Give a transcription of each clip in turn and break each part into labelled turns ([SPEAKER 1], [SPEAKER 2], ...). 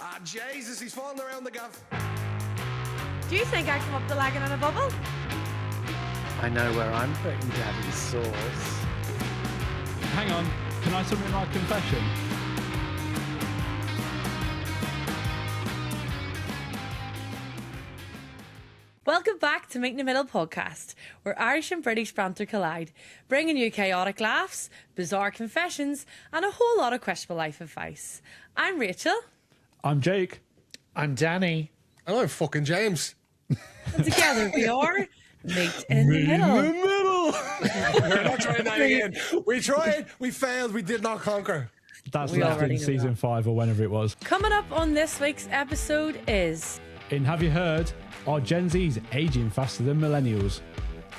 [SPEAKER 1] Ah, Jesus, he's falling around the gaff.
[SPEAKER 2] Do you think I come up the lagging in a bubble?
[SPEAKER 3] I know where I'm putting Daddy's sauce.
[SPEAKER 4] Hang on, can I submit my confession?
[SPEAKER 2] Welcome back to Meet in the Middle podcast, where Irish and British banter collide, bringing you chaotic laughs, bizarre confessions, and a whole lot of questionable life advice. I'm Rachel.
[SPEAKER 4] I'm Jake.
[SPEAKER 3] I'm Danny.
[SPEAKER 1] And I'm fucking James.
[SPEAKER 2] And together we are Meet in the Middle.
[SPEAKER 1] We're not trying that again. We tried, we failed, we did not conquer.
[SPEAKER 4] That's
[SPEAKER 2] We
[SPEAKER 4] left
[SPEAKER 2] already
[SPEAKER 4] in
[SPEAKER 2] know
[SPEAKER 4] season
[SPEAKER 2] that.
[SPEAKER 4] 5 or whenever it was.
[SPEAKER 2] Coming up on this week's episode is...
[SPEAKER 4] In Have You Heard? Are Gen Zs aging faster than Millennials?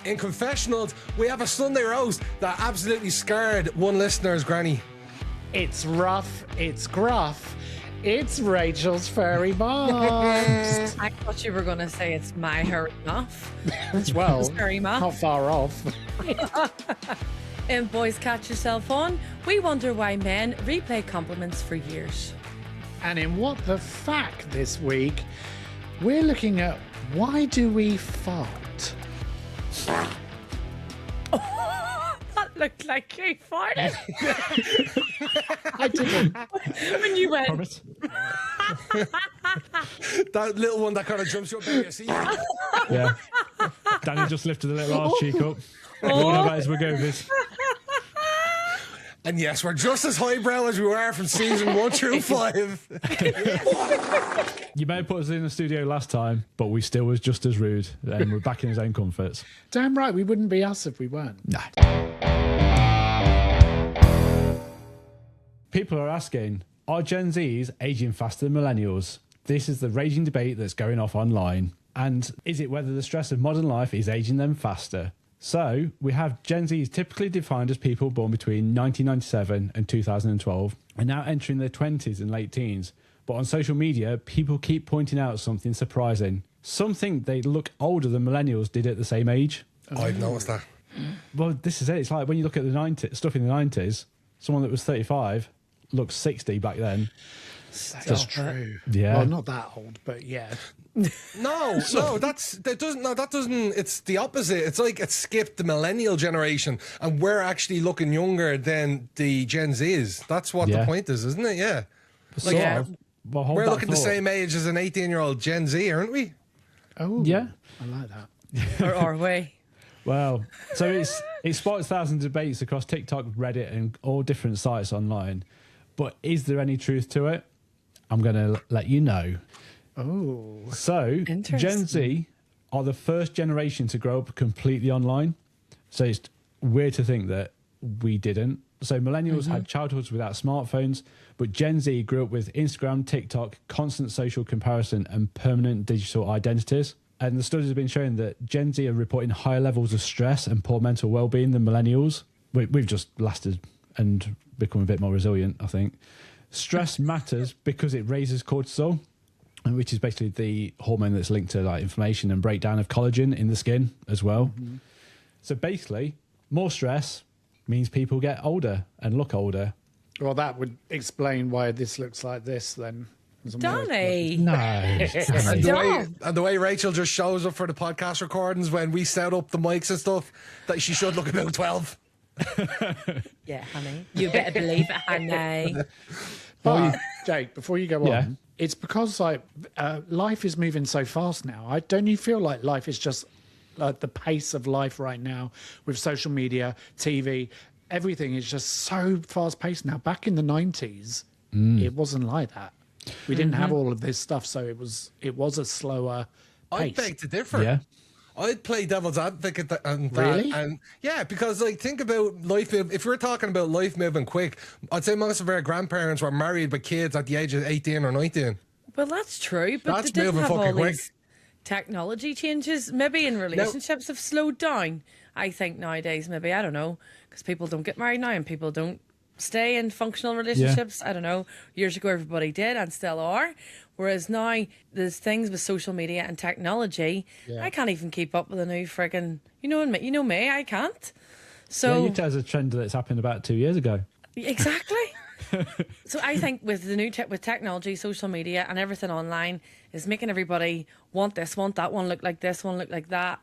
[SPEAKER 1] In Confessionals, we have a Sunday roast that absolutely scared one listener's granny.
[SPEAKER 3] It's rough, it's gruff, it's Rachel's furry mom.
[SPEAKER 2] I thought you were going to say it's my hurry off.
[SPEAKER 3] Well,
[SPEAKER 2] Sorry, Ma.
[SPEAKER 3] not far off.
[SPEAKER 2] In Boys Catch Yourself On, we wonder why men replay compliments for years.
[SPEAKER 3] And in What the Fact this week, we're looking at why do we fart?
[SPEAKER 2] That looked like you farted
[SPEAKER 3] I didn't.
[SPEAKER 2] when you went.
[SPEAKER 4] Promise?
[SPEAKER 1] That little one that kind of jumps up in your seat.
[SPEAKER 4] Yeah. Danny just lifted the little arse cheek up. We all know that as we go with this.
[SPEAKER 1] And yes, we're just as highbrow as we were from season 1 through 5.
[SPEAKER 4] You may have put us in the studio last time, but we still was just as rude, and we're back in his own comforts.
[SPEAKER 3] Damn right, we wouldn't be us if we weren't.
[SPEAKER 4] No. People are asking, are Gen Zs aging faster than Millennials? This is the raging debate that's going off online. And is it whether the stress of modern life is aging them faster? So, we have Gen Zs typically defined as people born between 1997 and 2012 and now entering their 20s and late teens. But on social media, people keep pointing out something surprising. Some think they look older than Millennials did at the same age.
[SPEAKER 1] I've noticed that.
[SPEAKER 4] Well, this is it. It's like when you look at the 90s, stuff in the 90s, someone that was 35 looks 60 back then.
[SPEAKER 3] That's true.
[SPEAKER 4] Yeah.
[SPEAKER 3] Well, not that old, but yeah.
[SPEAKER 1] No, that doesn't. It's the opposite. It's like it skipped the millennial generation, and we're actually looking younger than the Gen Zs. That's what the point is, isn't it? Yeah.
[SPEAKER 4] Sort of. Well, hold
[SPEAKER 1] We're
[SPEAKER 4] that
[SPEAKER 1] looking the
[SPEAKER 4] thought.
[SPEAKER 1] same age as an 18-year-old Gen Z, aren't we?
[SPEAKER 3] Oh,
[SPEAKER 4] Yeah.
[SPEAKER 3] I like that.
[SPEAKER 2] Or are we?
[SPEAKER 4] Well, so it sparks thousands of debates across TikTok, Reddit, and all different sites online. But is there any truth to it? I'm going to let you know.
[SPEAKER 3] Oh.
[SPEAKER 4] So, Gen Z are the first generation to grow up completely online. So it's weird to think that we didn't. So millennials had childhoods without smartphones, but Gen Z grew up with Instagram, TikTok, constant social comparison, and permanent digital identities. And the studies have been showing that Gen Z are reporting higher levels of stress and poor mental well-being than millennials. We've just lasted and become a bit more resilient, I think. Stress matters because it raises cortisol, which is basically the hormone that's linked to like inflammation and breakdown of collagen in the skin as well. So basically, more stress means people get older and look older.
[SPEAKER 3] Well, that would explain why this looks like this then.
[SPEAKER 2] Danny.
[SPEAKER 4] No.
[SPEAKER 1] And the way Rachel just shows up for the podcast recordings when we set up the mics and stuff, that she should look about 12.
[SPEAKER 2] Yeah, honey. You better believe it, honey.
[SPEAKER 3] But, Jake, before you go
[SPEAKER 4] Yeah.
[SPEAKER 3] on, it's because like life is moving so fast now. Don't you feel like life is just like the pace of life right now with social media, TV, everything is just so fast paced now. Back in the 90s, it wasn't like that. We didn't have all of this stuff, so it was a slower
[SPEAKER 1] I
[SPEAKER 3] pace.
[SPEAKER 1] beg to differ.
[SPEAKER 4] Yeah.
[SPEAKER 1] I'd play devil's advocate and that.
[SPEAKER 3] Really?
[SPEAKER 1] And yeah, because like think about life. If we're talking about life moving quick, I'd say most of our grandparents were married with kids at the age of 18 or 19.
[SPEAKER 2] Well, that's true, but
[SPEAKER 1] That's
[SPEAKER 2] they didn't
[SPEAKER 1] moving
[SPEAKER 2] have all
[SPEAKER 1] fucking quick.
[SPEAKER 2] these technology changes. Maybe in relationships have slowed down. I think nowadays, maybe, I don't know, because people don't get married now and people don't stay in functional relationships. I don't know. Years ago, everybody did and still are. Whereas now, there's things with social media and technology.
[SPEAKER 3] Yeah.
[SPEAKER 2] I can't even keep up with a new friggin', you know me, I can't. So
[SPEAKER 4] Yeah, you tell us a trend that's happened about 2 years ago.
[SPEAKER 2] exactly. So I think with the new with technology, social media, and everything online is making everybody want this, want that, one look like this, one look like that,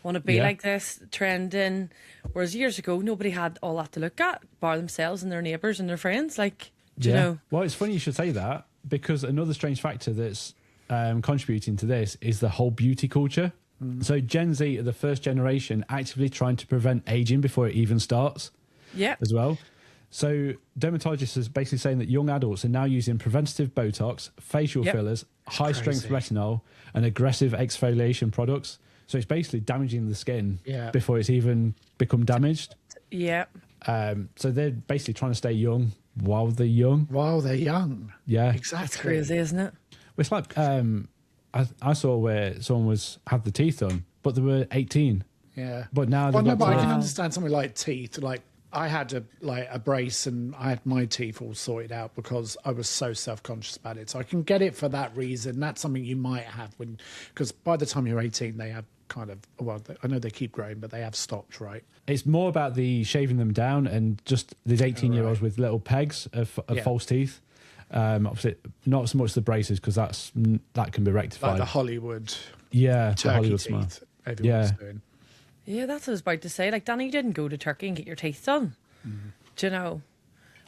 [SPEAKER 2] want to be like this, trending. Whereas years ago, nobody had all that to look at, bar themselves and their neighbours and their friends. Like, do you know?
[SPEAKER 4] Well, it's funny you should say that, because another strange factor that's contributing to this is the whole beauty culture. So Gen Z are the first generation actively trying to prevent aging before it even starts.
[SPEAKER 2] Yeah.
[SPEAKER 4] As well. So dermatologists is basically saying that young adults are now using preventative Botox, facial fillers, high-strength retinol, and aggressive exfoliation products. So it's basically damaging the skin before it's even become damaged.
[SPEAKER 2] Yeah.
[SPEAKER 4] So they're basically trying to stay young while they're young.
[SPEAKER 3] While they're young.
[SPEAKER 4] Yeah.
[SPEAKER 3] Exactly.
[SPEAKER 2] That's crazy, isn't it?
[SPEAKER 4] It's like I saw where someone had the teeth done, but they were 18.
[SPEAKER 3] Yeah.
[SPEAKER 4] But now
[SPEAKER 3] Well,
[SPEAKER 4] they've
[SPEAKER 3] no,
[SPEAKER 4] got
[SPEAKER 3] but I
[SPEAKER 4] to-
[SPEAKER 3] can understand something like teeth. Like I had a brace and I had my teeth all sorted out because I was so self-conscious about it. So I can get it for that reason. That's something you might have because by the time you're 18, they have kind of, well, I know they keep growing, but they have stopped, right?
[SPEAKER 4] It's more about the shaving them down and just these 18-year-olds with little pegs of false teeth. Obviously, not so much the braces because that can be rectified.
[SPEAKER 3] Like the Hollywood,
[SPEAKER 4] the
[SPEAKER 3] turkey
[SPEAKER 4] Hollywood
[SPEAKER 3] teeth
[SPEAKER 4] smile.
[SPEAKER 3] everyone's doing.
[SPEAKER 2] Yeah, that's what I was about to say. Like, Danny, you didn't go to Turkey and get your teeth done. Do you know?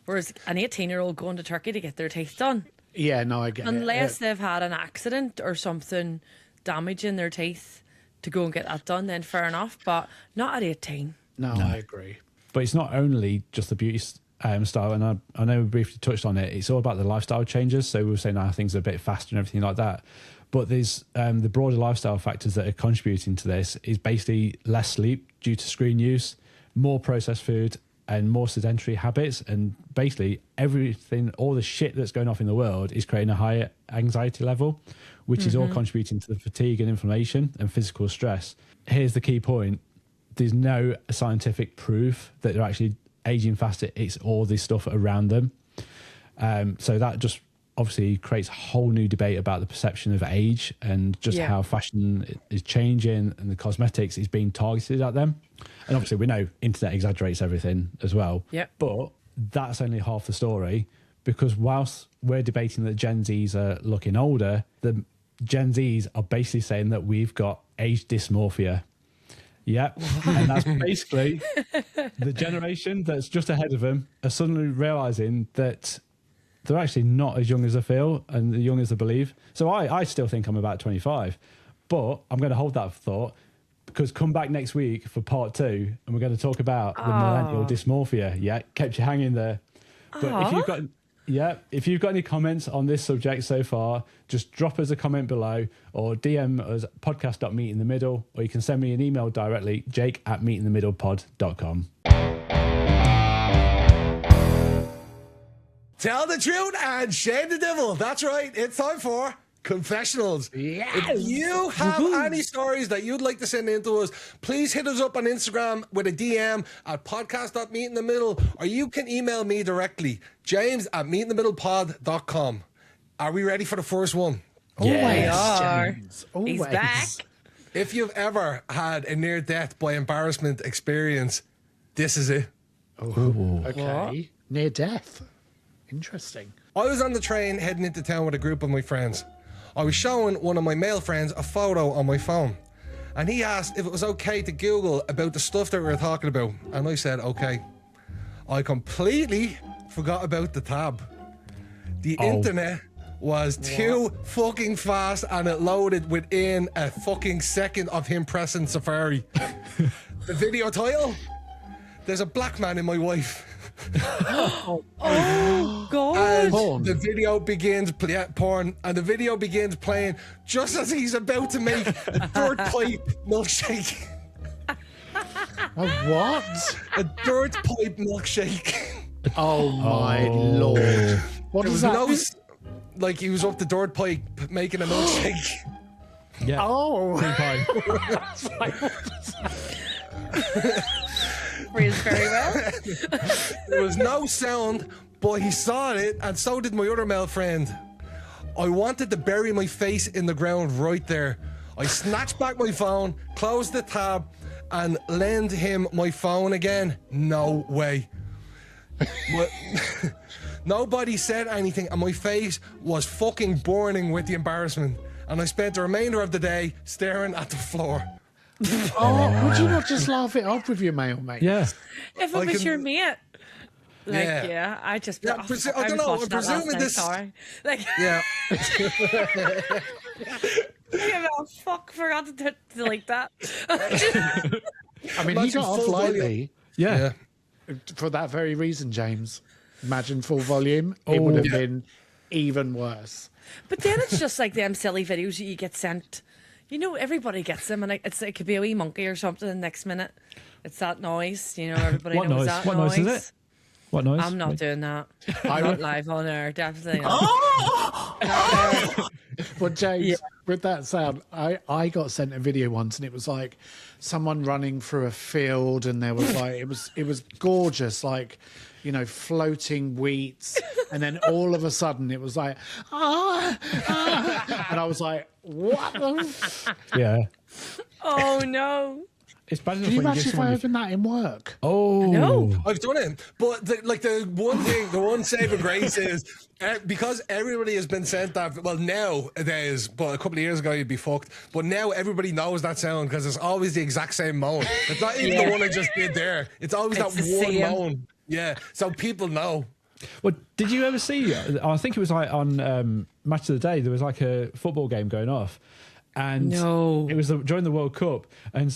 [SPEAKER 2] Whereas an 18-year-old going to Turkey to get their teeth done.
[SPEAKER 3] Yeah, no, I get it.
[SPEAKER 2] Unless they've had an accident or something damaging their teeth to go and get that done, then fair enough. But not at 18.
[SPEAKER 3] No, I agree.
[SPEAKER 4] But it's not only just the beauty style, and I know we briefly touched on it. It's all about the lifestyle changes. So we were saying things are a bit faster and everything like that. But there's the broader lifestyle factors that are contributing to this is basically less sleep due to screen use, more processed food, and more sedentary habits. And basically everything, all the shit that's going off in the world is creating a higher anxiety level, which is all contributing to the fatigue and inflammation and physical stress. Here's the key point. There's no scientific proof that they're actually aging faster. It's all this stuff around them. So that just obviously creates a whole new debate about the perception of age and just how fashion is changing and the cosmetics is being targeted at them. And obviously we know internet exaggerates everything as well.
[SPEAKER 2] Yep.
[SPEAKER 4] But that's only half the story, because whilst we're debating that Gen Zs are looking older, the Gen Zs are basically saying that we've got age dysmorphia. Yep. And that's basically the generation that's just ahead of them are suddenly realizing that they're actually not as young as they feel and as young as they believe. So I still think I'm about 25, but I'm going to hold that thought, because come back next week for part 2 and we're going to talk about the millennial dysmorphia. Yeah, kept you hanging there. But if you've got any comments on this subject so far, just drop us a comment below or DM us podcast.meetinthemiddle, or you can send me an email directly, jake@meetinthemiddlepod.com.
[SPEAKER 1] Tell the truth and shame the devil. That's right. It's time for Confessionals.
[SPEAKER 3] Yes.
[SPEAKER 1] If you have any stories that you'd like to send in to us, please hit us up on Instagram with a DM at podcast.meetinthemiddle, or you can email me directly, james@meetinthemiddlepod.com. Are we ready for the first one?
[SPEAKER 3] Always,
[SPEAKER 2] James. He's back.
[SPEAKER 1] If you've ever had a near-death-by-embarrassment experience, this is it.
[SPEAKER 3] Okay. Near death. Interesting.
[SPEAKER 1] I was on the train heading into town with a group of my friends. I was showing one of my male friends a photo on my phone, and he asked if it was okay to Google about the stuff that we were talking about, and I said okay. I completely forgot about the tab. The internet was too fucking fast, and it loaded within a fucking second of him pressing Safari. The video title: There's a black man in my wife.
[SPEAKER 2] Oh, God.
[SPEAKER 1] And
[SPEAKER 3] Porn.
[SPEAKER 1] the video begins, porn, and the video begins playing just as he's about to make a dirt pipe milkshake.
[SPEAKER 3] A what?
[SPEAKER 1] A dirt pipe milkshake.
[SPEAKER 3] Oh my lord. What
[SPEAKER 1] There
[SPEAKER 3] is
[SPEAKER 1] was
[SPEAKER 3] that?
[SPEAKER 1] no, like he was up the dirt pipe making a milkshake.
[SPEAKER 4] Yeah.
[SPEAKER 3] Oh.
[SPEAKER 2] Phrased very well.
[SPEAKER 1] There was no sound, but he saw it, and so did my other male friend. I wanted to bury my face in the ground right there. I snatched back my phone, closed the tab, and lend him my phone again. No way. But Nobody said anything, and my face was fucking burning with the embarrassment. And I spent the remainder of the day staring at the floor.
[SPEAKER 3] Oh, would you not just laugh it off with your male mate?
[SPEAKER 4] Yeah.
[SPEAKER 2] If it was your mate. Like, yeah, I just...
[SPEAKER 1] Yeah, I don't know, I'm presuming this...
[SPEAKER 2] Sorry. Like,
[SPEAKER 1] yeah.
[SPEAKER 2] Oh, fuck, forgot to delete that.
[SPEAKER 3] I mean, he got off lightly.
[SPEAKER 4] Yeah.
[SPEAKER 3] For that very reason, James. Imagine full volume. It would have been even worse.
[SPEAKER 2] But then it's just like them silly videos that you get sent. You know, everybody gets them, and it could be a wee monkey or something. The next minute, it's that noise. You know, everybody
[SPEAKER 4] What
[SPEAKER 2] knows
[SPEAKER 4] noise?
[SPEAKER 2] that
[SPEAKER 4] What noise is it? What noise?
[SPEAKER 2] I'm not doing that. I'm not live on air, definitely not.
[SPEAKER 3] Well, James, with that sound, I got sent a video once, and it was like someone running through a field, and there was like it was gorgeous, like, you know, floating wheats, and then all of a sudden it was like and I was like, what the
[SPEAKER 4] Yeah.
[SPEAKER 2] Oh no.
[SPEAKER 4] It's bad enough
[SPEAKER 3] Can you
[SPEAKER 4] when
[SPEAKER 3] imagine if I opened that in work?
[SPEAKER 4] Oh.
[SPEAKER 2] No.
[SPEAKER 1] I've done it, but the one saving grace is because everybody has been sent that. Well, nowadays, but a couple of years ago you'd be fucked. But now everybody knows that sound because it's always the exact same moan. It's not even the one I just did there. It's always
[SPEAKER 2] It's
[SPEAKER 1] that
[SPEAKER 2] the
[SPEAKER 1] one
[SPEAKER 2] same.
[SPEAKER 1] moan. Yeah, so people know.
[SPEAKER 4] Well, did you ever see? I think it was like on Match of the Day. There was like a football game going off, and
[SPEAKER 2] No.
[SPEAKER 4] it was during the World Cup, and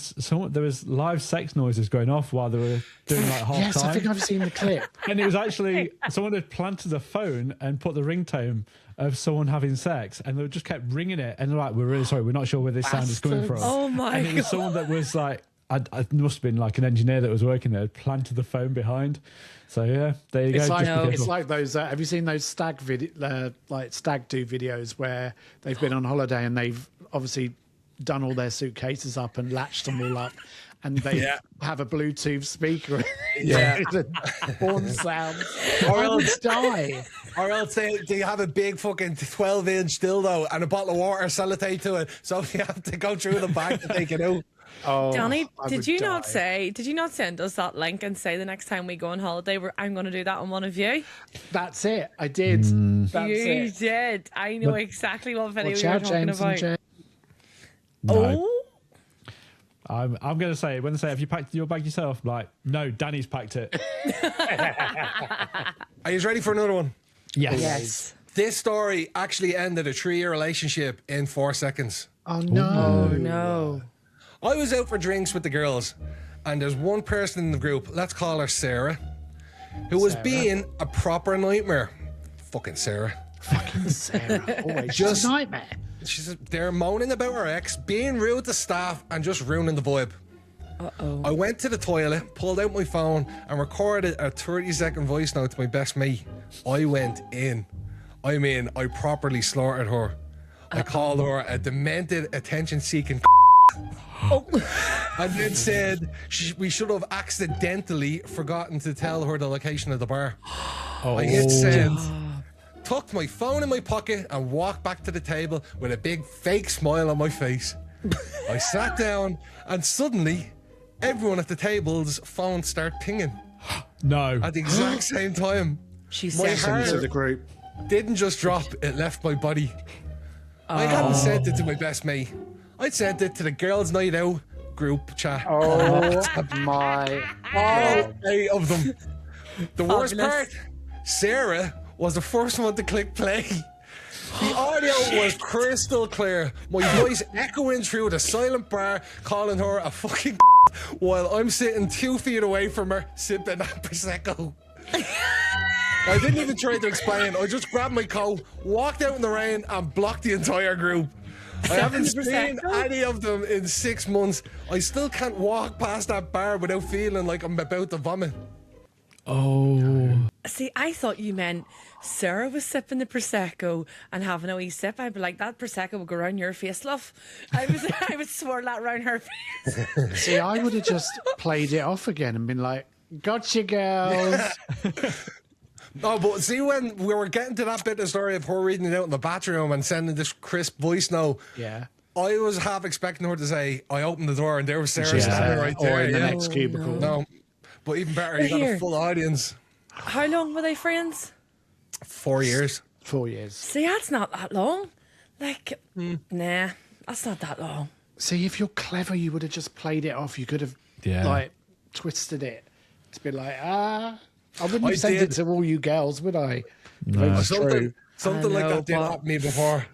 [SPEAKER 4] there was live sex noises going off while they were doing like half
[SPEAKER 3] Yes,
[SPEAKER 4] time.
[SPEAKER 3] I think I've seen the clip.
[SPEAKER 4] And it was actually someone had planted a phone and put the ringtone of someone having sex, and they just kept ringing it. And they're like, "We're really sorry, we're not sure where this sound is coming from."
[SPEAKER 3] Bastards.
[SPEAKER 2] Oh my
[SPEAKER 4] And it was
[SPEAKER 2] God.
[SPEAKER 4] someone that was like, I must have been like an engineer that was working there, planted the phone behind. So yeah, there you go.
[SPEAKER 3] It's like,
[SPEAKER 4] Just be
[SPEAKER 3] it's
[SPEAKER 4] careful.
[SPEAKER 3] like those. Have you seen those stag like stag do videos where they've been on holiday and they've obviously done all their suitcases up and latched them all up, and they have a Bluetooth speaker.
[SPEAKER 1] Yeah.
[SPEAKER 3] Porn sounds.
[SPEAKER 1] Or
[SPEAKER 3] I would
[SPEAKER 1] else-
[SPEAKER 3] die.
[SPEAKER 1] Or else they have a big fucking 12-inch dildo and a bottle of water sellotape to it, so you have to go through the bag to take it out.
[SPEAKER 3] Oh,
[SPEAKER 2] Danny,
[SPEAKER 3] I
[SPEAKER 2] did
[SPEAKER 3] would
[SPEAKER 2] you
[SPEAKER 3] die.
[SPEAKER 2] not send us that link and say the next time we go on holiday, I'm going to do that on one of you?
[SPEAKER 3] That's it. I did. That's
[SPEAKER 2] You
[SPEAKER 3] it.
[SPEAKER 2] did. I know exactly what video
[SPEAKER 3] Watch
[SPEAKER 2] you were
[SPEAKER 3] out,
[SPEAKER 2] talking
[SPEAKER 3] James
[SPEAKER 2] about.
[SPEAKER 3] and Jay.
[SPEAKER 4] No.
[SPEAKER 2] Oh,
[SPEAKER 4] I'm going to say, when they say, "Have you packed your bag yourself?" I'm like, no, Danny's packed it.
[SPEAKER 1] Are you ready for another one?
[SPEAKER 4] Yes.
[SPEAKER 2] yes.
[SPEAKER 1] This story actually ended a 3-year relationship in 4 seconds.
[SPEAKER 3] Oh no.
[SPEAKER 2] Oh no.
[SPEAKER 1] I was out for drinks with the girls, and there's one person in the group, let's call her Sarah, who was being a proper nightmare. Fucking Sarah.
[SPEAKER 3] Fucking Sarah. Always
[SPEAKER 1] Just-
[SPEAKER 3] just a nightmare.
[SPEAKER 1] She's there moaning about her ex, being rude to staff, and just ruining the vibe.
[SPEAKER 2] Uh-oh.
[SPEAKER 1] I went to the toilet, pulled out my phone, and recorded a 30-second voice note to my best mate. I went in. I mean, I properly slaughtered her. I called her a demented, attention-seeking and then said we should have accidentally forgotten to tell her the location of the bar. I hit send, tucked my phone in my pocket, and walked back to the table with a big fake smile on my face. I sat down, and suddenly, everyone at the table's phones start pinging
[SPEAKER 4] No.
[SPEAKER 1] at the exact same time.
[SPEAKER 2] She
[SPEAKER 1] My
[SPEAKER 2] sent
[SPEAKER 1] heart
[SPEAKER 3] To the group.
[SPEAKER 1] didn't just drop, it left my body. I hadn't sent it to my best mate. I'd sent it to the girls' night out group chat.
[SPEAKER 3] Oh my.
[SPEAKER 1] All 8 of them. The worst
[SPEAKER 2] Fabulous.
[SPEAKER 1] part, Sarah was the first one to click play. The audio was crystal clear. My voice echoing through the silent bar, calling her a fucking while I'm sitting 2 feet away from her, sipping that Prosecco. I didn't even try to explain. I just grabbed my coat, walked out in the rain, and blocked the entire group. I haven't seen
[SPEAKER 2] Prosecco?
[SPEAKER 1] any of them in 6 months. I still can't walk past that bar without feeling like I'm about to vomit.
[SPEAKER 4] Oh.
[SPEAKER 2] See, I thought you meant Sarah was sipping the Prosecco and having a wee sip. I'd be like, that Prosecco would go around your face, love. I would swirl that around her face.
[SPEAKER 3] See, I would have just played it off again and been like, "Gotcha, girls."
[SPEAKER 1] No, but see, when we were getting to that bit of the story of her reading it out in the bathroom and sending this crisp voice note,
[SPEAKER 3] Yeah.
[SPEAKER 1] I was half expecting her to say, I opened the door and there was Sarah
[SPEAKER 3] Yeah.
[SPEAKER 1] standing right
[SPEAKER 3] Or
[SPEAKER 1] there.
[SPEAKER 3] in the
[SPEAKER 1] Yeah.
[SPEAKER 3] next cubicle.
[SPEAKER 1] No, but even better, you got
[SPEAKER 2] Here.
[SPEAKER 1] a full audience.
[SPEAKER 2] How long were they friends?
[SPEAKER 1] 4 years.
[SPEAKER 3] 4 years.
[SPEAKER 2] See, that's not that long. Like, nah, that's not that long.
[SPEAKER 3] See, if you're clever, you would have just played it off. You could have, like, twisted it to be like, I wouldn't have sent it to all you girls, would I?
[SPEAKER 4] No.
[SPEAKER 1] Something like that did happen to me before.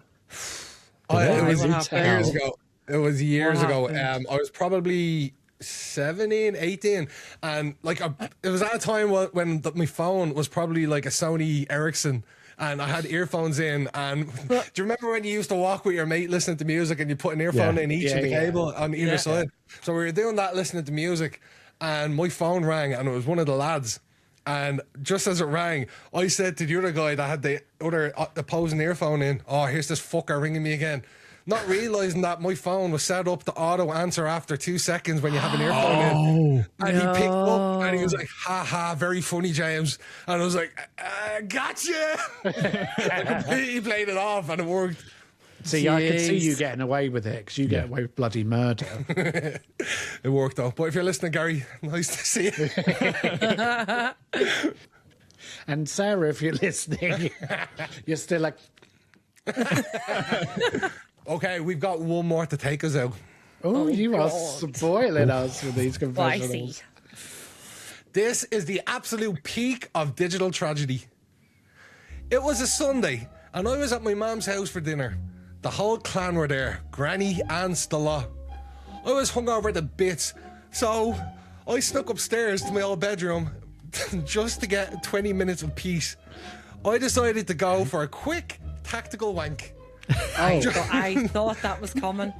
[SPEAKER 3] It was
[SPEAKER 1] years ago. It was years ago. I was probably 17, 18, and like it was at a time when my phone was probably like a Sony Ericsson, and I had earphones in. And do you remember when you used to walk with your mate listening to music, and you put an earphone in each of the cable on either side? So we were doing that, listening to music, and my phone rang, and it was one of the lads. And just as it rang, I said to the other guy that had the other opposing earphone in, "Oh, here's this fucker ringing me again." Not realising that my phone was set up to auto answer after 2 seconds when you have an earphone in. And he picked up and he was like, "Ha ha, very funny, James." And I was like, "Gotcha." I completely played it off and it worked.
[SPEAKER 3] See, I could see you getting away with it because you get away with bloody murder.
[SPEAKER 1] It worked out. But if you're listening, Gary, nice to see you.
[SPEAKER 3] And Sarah, if you're listening, you're still like...
[SPEAKER 1] Okay, we've got one more to take us out.
[SPEAKER 3] Oh, you are spoiling us with these confessionals.
[SPEAKER 1] This is the absolute peak of digital tragedy. It was a Sunday, and I was at my mum's house for dinner. The whole clan were there, Granny and the lot. I was hungover to bits, so I snuck upstairs to my old bedroom just to get 20 minutes of peace. I decided to go for a quick tactical wank.
[SPEAKER 2] I thought that was coming.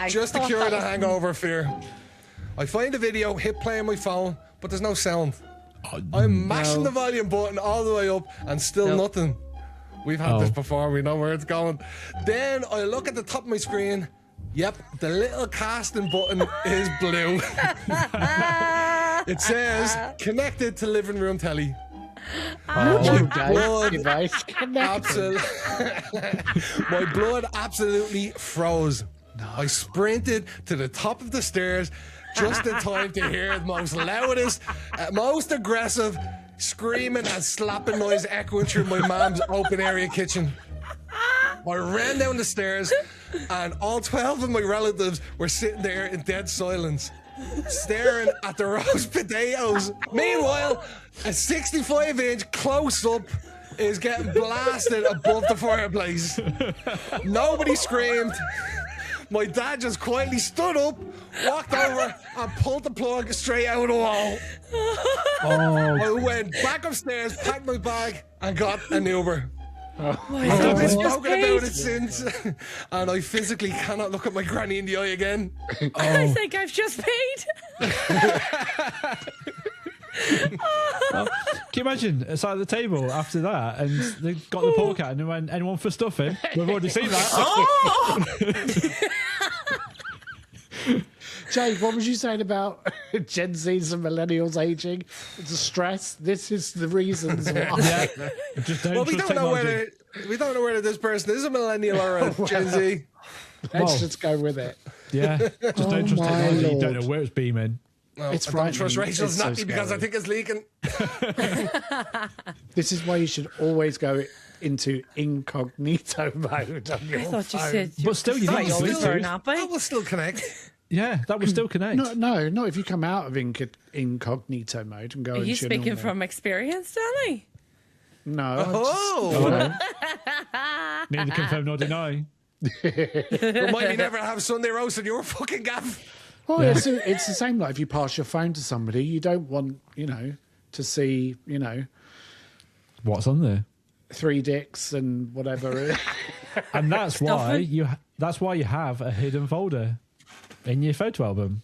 [SPEAKER 1] Just to cure the hangover fear. I find a video, hit play on my phone, but there's no sound. I'm mashing the volume button all the way up and still nothing. We've had this before, we know where it's going. Then I look at the top of my screen. Yep, the little casting button is blue. It says connected to living room telly. My blood absolutely froze. I sprinted to the top of the stairs just in time to hear the most loudest, most aggressive screaming and slapping noise echoing through my mom's open area kitchen. I ran down the stairs and all 12 of my relatives were sitting there in dead silence, staring at the roast potatoes. Meanwhile, a 65-inch close-up is getting blasted above the fireplace. Nobody screamed. My dad just quietly stood up, walked over, and pulled the plug straight out of the wall. I went back upstairs, packed my bag, and got an Uber. I've been spoken about it since, and I physically cannot look at my granny in the eye again.
[SPEAKER 2] I think I've just paid.
[SPEAKER 4] Can you imagine? It's at the table after that, and they got the pork out, and they went, "Anyone for stuffing?" We've already seen that.
[SPEAKER 3] Jake, what was you saying about Gen Zs and millennials aging? It's a stress. This is the reasons why.
[SPEAKER 1] We don't know whether this person is a millennial or a Gen Z.
[SPEAKER 3] Let's just go with it.
[SPEAKER 4] Yeah, just don't trust technology. You don't know where it's beaming.
[SPEAKER 1] Well,
[SPEAKER 3] it's
[SPEAKER 1] I don't trust Rachel's nappy because
[SPEAKER 3] scary.
[SPEAKER 1] I think it's leaking.
[SPEAKER 3] This is why you should always go into incognito mode on your phone.
[SPEAKER 2] You said,
[SPEAKER 4] but still, you
[SPEAKER 2] always wear a nappy.
[SPEAKER 1] That will still connect.
[SPEAKER 4] Yeah, that will still connect.
[SPEAKER 3] No, not if you come out of incognito mode and go.
[SPEAKER 2] Are you speaking from experience, Danny?
[SPEAKER 3] No.
[SPEAKER 4] Neither confirm nor deny.
[SPEAKER 1] Remind me never have Sunday roast in your fucking gaff.
[SPEAKER 3] Well, it's the same. Like if you pass your phone to somebody, you don't want to see
[SPEAKER 4] what's on there.
[SPEAKER 3] 3 dicks and whatever.
[SPEAKER 4] And that's why you have a hidden folder in your photo album.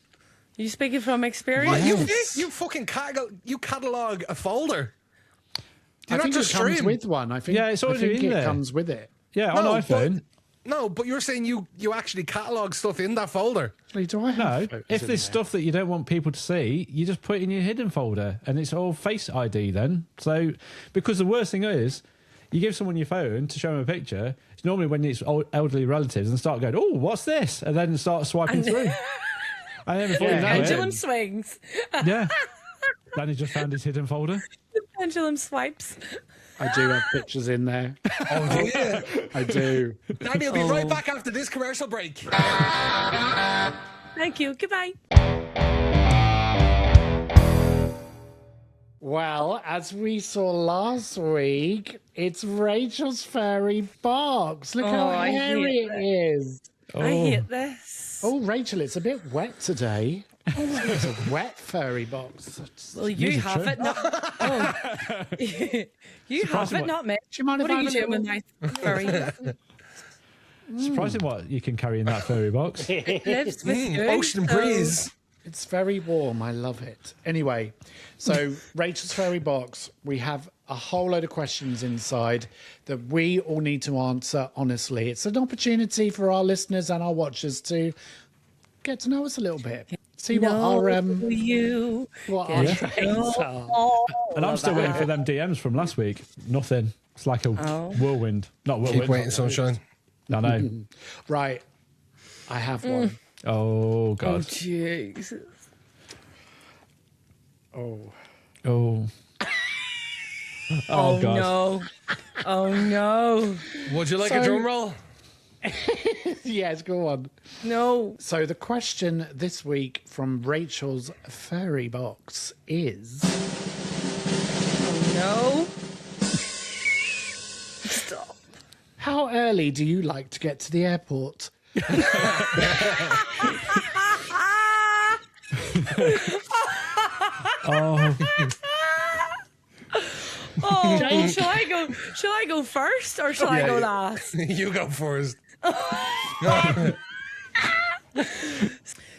[SPEAKER 2] Are you speaking from experience?
[SPEAKER 1] What, you fucking catalog a folder.
[SPEAKER 3] I think it comes with one. I think
[SPEAKER 4] it's already in there.
[SPEAKER 3] It comes with it.
[SPEAKER 4] Yeah, on iPhone.
[SPEAKER 1] But you're saying you actually catalog stuff in that folder.
[SPEAKER 3] Actually, do I have
[SPEAKER 4] No, if there's stuff that you don't want people to see, you just put it in your hidden folder, and it's all Face ID then. So, because the worst thing is, you give someone your phone to show them a picture. It's normally when it's elderly relatives and start going, "Oh, what's this?" and then start swiping through. And then before you know
[SPEAKER 2] Pendulum swings.
[SPEAKER 4] Yeah. Then he just found his hidden folder.
[SPEAKER 2] The pendulum swipes.
[SPEAKER 3] I do have pictures in there.
[SPEAKER 1] Oh, do you?
[SPEAKER 3] I do.
[SPEAKER 1] Danny will be right back after this commercial break.
[SPEAKER 2] Thank you. Goodbye.
[SPEAKER 3] Well, as we saw last week, it's Rachel's fairy box. Look how
[SPEAKER 2] I
[SPEAKER 3] hairy
[SPEAKER 2] hate
[SPEAKER 3] it is.
[SPEAKER 2] I hate this.
[SPEAKER 3] Oh, Rachel, it's a bit wet today. Oh, it's a wet furry box.
[SPEAKER 2] Well, you have it, not. Oh. You have it, not me.
[SPEAKER 3] Do you mind if
[SPEAKER 2] What
[SPEAKER 3] I
[SPEAKER 2] are you
[SPEAKER 3] have a
[SPEAKER 2] doing with my furry?
[SPEAKER 4] Surprising what you can carry in that furry box.
[SPEAKER 2] It lives with you.
[SPEAKER 1] Ocean breeze.
[SPEAKER 3] It's very warm. I love it. Anyway, so Rachel's fairy box, we have a whole load of questions inside that we all need to answer honestly. It's an opportunity for our listeners and our watchers to get to know us a little bit. See what our what our traits are.
[SPEAKER 4] And I'm still waiting for them DMs from last week. Nothing. It's like a whirlwind. Not whirlwind.
[SPEAKER 1] Keep waiting, sunshine.
[SPEAKER 4] I know.
[SPEAKER 3] Right. I have one.
[SPEAKER 4] Oh, God.
[SPEAKER 2] Oh, jeez.
[SPEAKER 3] Oh.
[SPEAKER 4] Oh.
[SPEAKER 2] Oh,
[SPEAKER 4] God.
[SPEAKER 2] no. Oh, no.
[SPEAKER 1] Would you like a drum roll?
[SPEAKER 3] Yes, go on.
[SPEAKER 2] No.
[SPEAKER 3] So the question this week from Rachel's fairy box is...
[SPEAKER 2] No. Stop.
[SPEAKER 3] How early do you like to get to the airport?
[SPEAKER 4] Oh.
[SPEAKER 2] Oh, shall I go? Shall I go first or shall I go last?
[SPEAKER 1] You go first.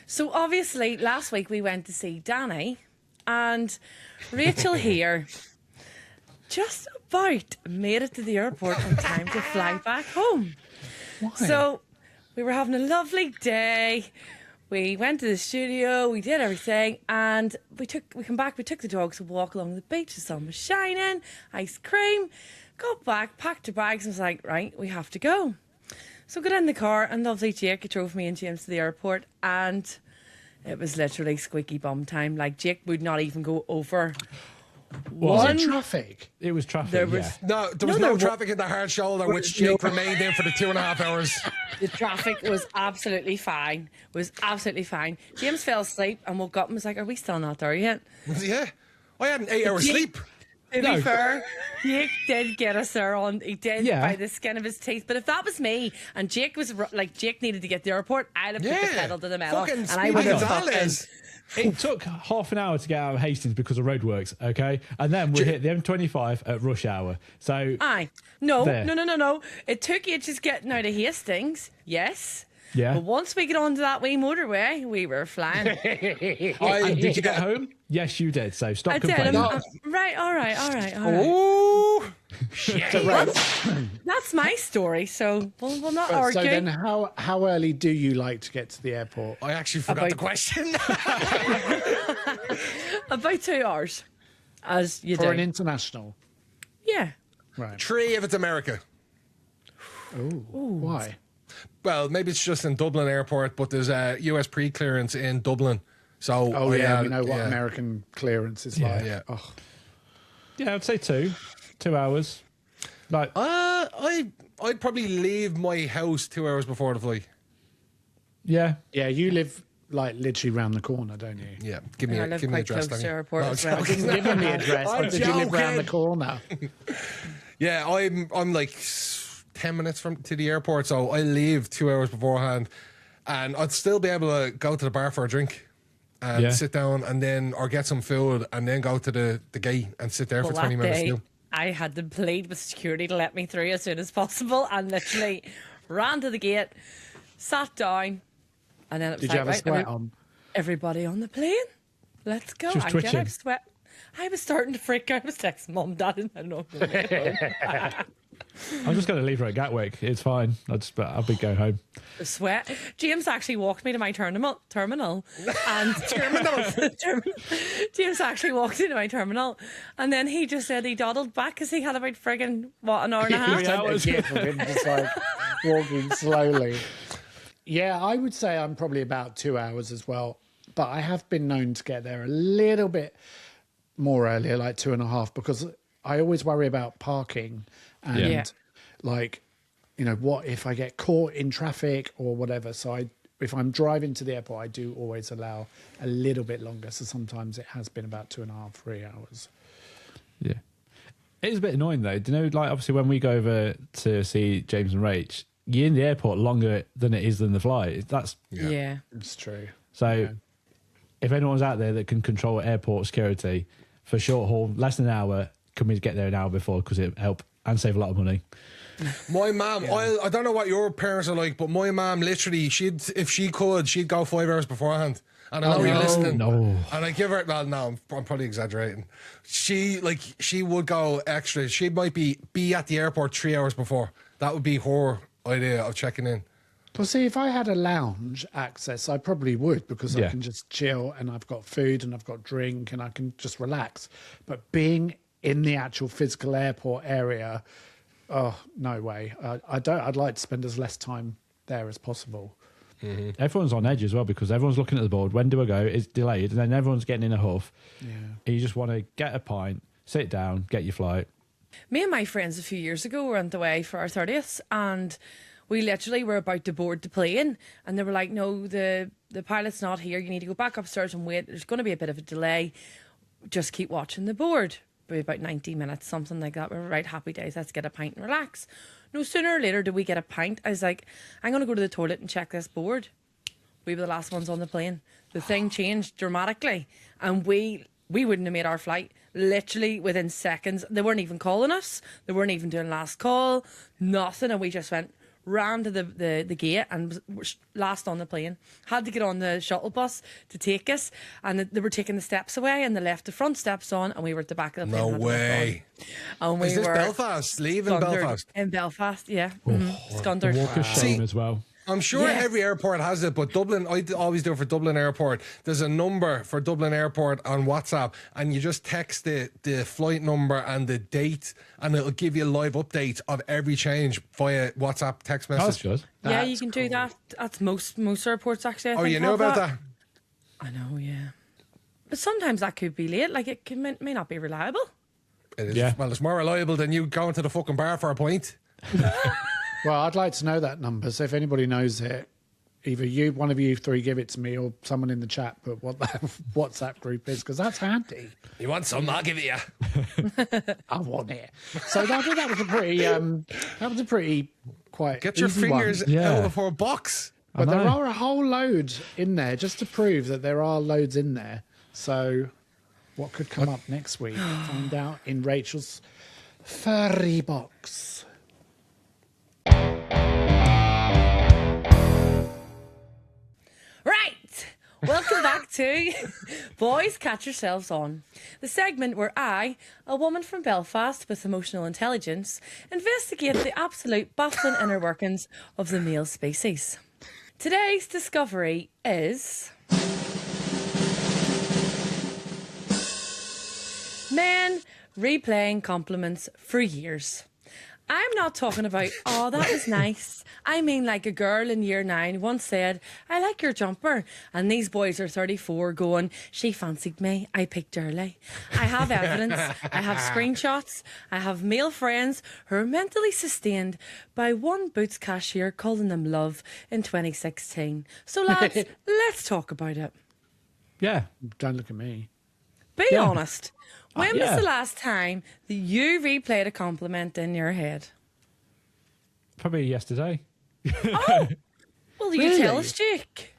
[SPEAKER 2] So obviously, last week we went to see Danny, and Rachel here just about made it to the airport on time to fly back home.
[SPEAKER 3] Why?
[SPEAKER 2] So we were having a lovely day. We went to the studio, we did everything, and we come back, we took the dogs to walk along the beach, the sun was shining, ice cream, got back, packed our bags, and was like, right, we have to go. So got in the car, and lovely Jake drove me and James to the airport, and it was literally squeaky bum time. Like, Jake would not even go over
[SPEAKER 3] Was it traffic?
[SPEAKER 4] It was traffic,
[SPEAKER 2] There was
[SPEAKER 1] No, there was no traffic in the hard shoulder, which Jake remained in for the 2.5 hours.
[SPEAKER 2] The traffic was absolutely fine. James fell asleep and woke up and was like, are we still not there yet?
[SPEAKER 1] Yeah. I had an 8-hour sleep.
[SPEAKER 2] To be fair, Jake did get us there on. He did
[SPEAKER 4] Yeah.
[SPEAKER 2] by the skin of his teeth. But if that was me and Jake was like, Jake needed to get to the airport, I'd have put the pedal to the metal,
[SPEAKER 1] Fucking
[SPEAKER 2] and I would have fucking.
[SPEAKER 1] Gonzalez.
[SPEAKER 4] It took half an hour to get out of Hastings because of roadworks, okay? And then we hit the M25 at rush hour. So
[SPEAKER 2] Aye, no.
[SPEAKER 4] There.
[SPEAKER 2] It took ages getting out of Hastings. Yes.
[SPEAKER 4] Yeah.
[SPEAKER 2] But once we get onto that wee motorway, we were flying.
[SPEAKER 4] and did you get home? Yes, you did. So stop
[SPEAKER 2] I did.
[SPEAKER 4] complaining.
[SPEAKER 2] Right. All right.
[SPEAKER 1] Ooh.
[SPEAKER 2] That's my story. So we'll not argue.
[SPEAKER 3] So then how early do you like to get to the airport?
[SPEAKER 1] I actually forgot the question.
[SPEAKER 2] About 2 hours, as you
[SPEAKER 3] For
[SPEAKER 2] do.
[SPEAKER 3] an international?
[SPEAKER 2] Yeah.
[SPEAKER 3] Right.
[SPEAKER 1] 3 if it's America.
[SPEAKER 3] Ooh. Why?
[SPEAKER 1] Well, maybe it's just in Dublin Airport, but there's a US pre-clearance in Dublin. So
[SPEAKER 3] Oh, yeah, we know what American clearance is like.
[SPEAKER 1] Yeah.
[SPEAKER 3] Oh.
[SPEAKER 4] Yeah, I'd say 2 hours. Like,
[SPEAKER 1] I'd probably leave my house 2 hours before the flight.
[SPEAKER 4] yeah.
[SPEAKER 3] Yeah, you live like literally round the corner, don't you?
[SPEAKER 1] Yeah, give me
[SPEAKER 2] I
[SPEAKER 1] a
[SPEAKER 2] live
[SPEAKER 1] give me
[SPEAKER 2] quite
[SPEAKER 1] address.
[SPEAKER 2] close to
[SPEAKER 1] Danny.
[SPEAKER 2] airport
[SPEAKER 1] No,
[SPEAKER 2] as well.
[SPEAKER 3] I didn't give him the address. I
[SPEAKER 1] I'm
[SPEAKER 3] said you live round the
[SPEAKER 1] joking.
[SPEAKER 3] corner.
[SPEAKER 1] Yeah, I'm like 10 minutes to the airport, so I leave 2 hours beforehand, and I'd still be able to go to the bar for a drink and sit down, and then or get some food, and then go to the gate and sit there for 20 minutes.
[SPEAKER 2] Day,
[SPEAKER 1] Too.
[SPEAKER 2] I had to plead with security to let me through as soon as possible, and literally ran to the gate, sat down, and then it was
[SPEAKER 3] Did
[SPEAKER 2] like,
[SPEAKER 3] you have a
[SPEAKER 2] right,
[SPEAKER 3] sweat on?
[SPEAKER 2] everybody on the plane, let's go.
[SPEAKER 4] She was
[SPEAKER 2] I
[SPEAKER 4] twitching.
[SPEAKER 2] get sweat. I was starting to freak out. I was texting Mum, Dad, and I don't know.
[SPEAKER 4] I'm just going to leave her at Gatwick. It's fine. I'll be going home.
[SPEAKER 2] The sweat. James actually walked me to my terminal, and James actually walked into my terminal, and then he just said he dawdled back because he had about friggin' an hour and a half.
[SPEAKER 3] A gif of him just like walking slowly. Yeah, I would say I'm probably about 2 hours as well, but I have been known to get there a little bit more earlier, like 2.5, because I always worry about parking and like, you know, what if I get caught in traffic or whatever. So if I'm driving to the airport, I do always allow a little bit longer. So sometimes it has been about 2.5, 3 hours.
[SPEAKER 4] Yeah. It is a bit annoying though. Do you know, like obviously when we go over to see James and Rach, you're in the airport longer than it is than the flight. That's
[SPEAKER 3] It's true.
[SPEAKER 4] so if anyone's out there that can control airport security for short haul, less than an hour, can we get there an hour before? Because it'll help and save a lot of money.
[SPEAKER 1] My mum, I don't know what your parents are like, but my mum literally, if she could, she'd go 5 hours beforehand. And I know you're listening.
[SPEAKER 4] No.
[SPEAKER 1] And I give her, well, no, I'm probably exaggerating. She would go extra. She might be at the airport 3 hours before. That would be her idea of checking in.
[SPEAKER 3] Well, see, if I had a lounge access, I probably would, because I can just chill and I've got food and I've got drink and I can just relax. But being in the actual physical airport area, oh, no way. I'd like to spend as less time there as possible.
[SPEAKER 4] Mm-hmm. Everyone's on edge as well because everyone's looking at the board. When do I go? It's delayed. And then everyone's getting in a huff. Yeah. And you just want to get a pint, sit down, get your flight.
[SPEAKER 2] Me and my friends a few years ago were on the way for our 30th, and we literally were about to board the plane, and they were like, no, the pilot's not here. You need to go back upstairs and wait. There's going to be a bit of a delay. Just keep watching the board. Be about 90 minutes, something like that. We were right, happy days. Let's get a pint and relax. No sooner or later did we get a pint. I was like, I'm going to go to the toilet and check this board. We were the last ones on the plane. The thing changed dramatically, and we wouldn't have made our flight literally within seconds. They weren't even calling us. They weren't even doing last call, nothing. And we just ran to the gate and was last on the plane. Had to get on the shuttle bus to take us, and they were taking the steps away, and they left the front steps on, and we were at the back of the plane.
[SPEAKER 1] No way.
[SPEAKER 2] And we
[SPEAKER 1] Is this
[SPEAKER 2] were
[SPEAKER 1] Belfast? Leaving Belfast?
[SPEAKER 2] In Belfast, yeah.
[SPEAKER 4] Scundered. Walk of shame as well.
[SPEAKER 1] I'm sure every airport has it, but Dublin, I always do it for Dublin Airport. There's a number for Dublin Airport on WhatsApp, and you just text the flight number and the date, and it'll give you live updates of every change via WhatsApp text message.
[SPEAKER 4] That's good.
[SPEAKER 2] Yeah, you can do that. That's most airports actually. I think
[SPEAKER 1] you know about that?
[SPEAKER 2] I know, yeah. But sometimes that could be late. Like it may not be reliable.
[SPEAKER 1] It is. Yeah. Well, it's more reliable than you going to the fucking bar for a pint.
[SPEAKER 3] Well, I'd like to know that number. So if anybody knows it, either one of you three give it to me, or someone in the chat put what that WhatsApp group is, because that's handy.
[SPEAKER 1] You want some? I'll give it you.
[SPEAKER 3] I want it. So that was a pretty quite.
[SPEAKER 1] Get your fingers out of her box.
[SPEAKER 3] But there are a whole load in there, just to prove that there are loads in there. So what could come up next week? Find out in Rachel's furry box.
[SPEAKER 2] Right, welcome back to Boys Catch Yourselves On, the segment where I, a woman from Belfast with emotional intelligence, investigate the absolute baffling inner workings of the male species. Today's discovery is men replaying compliments for years. I'm not talking about, oh, that was nice. I mean, like a girl in year 9 once said, I like your jumper. And these boys are 34 going, she fancied me. I picked early. I have evidence. I have screenshots. I have male friends who are mentally sustained by one Boots cashier calling them love in 2016. So, lads, let's talk about it.
[SPEAKER 4] Yeah.
[SPEAKER 3] Don't look at me.
[SPEAKER 2] Be honest. When was the last time that you replayed a compliment in your head?
[SPEAKER 4] Probably yesterday.
[SPEAKER 2] Oh, well, you tell us, Jake.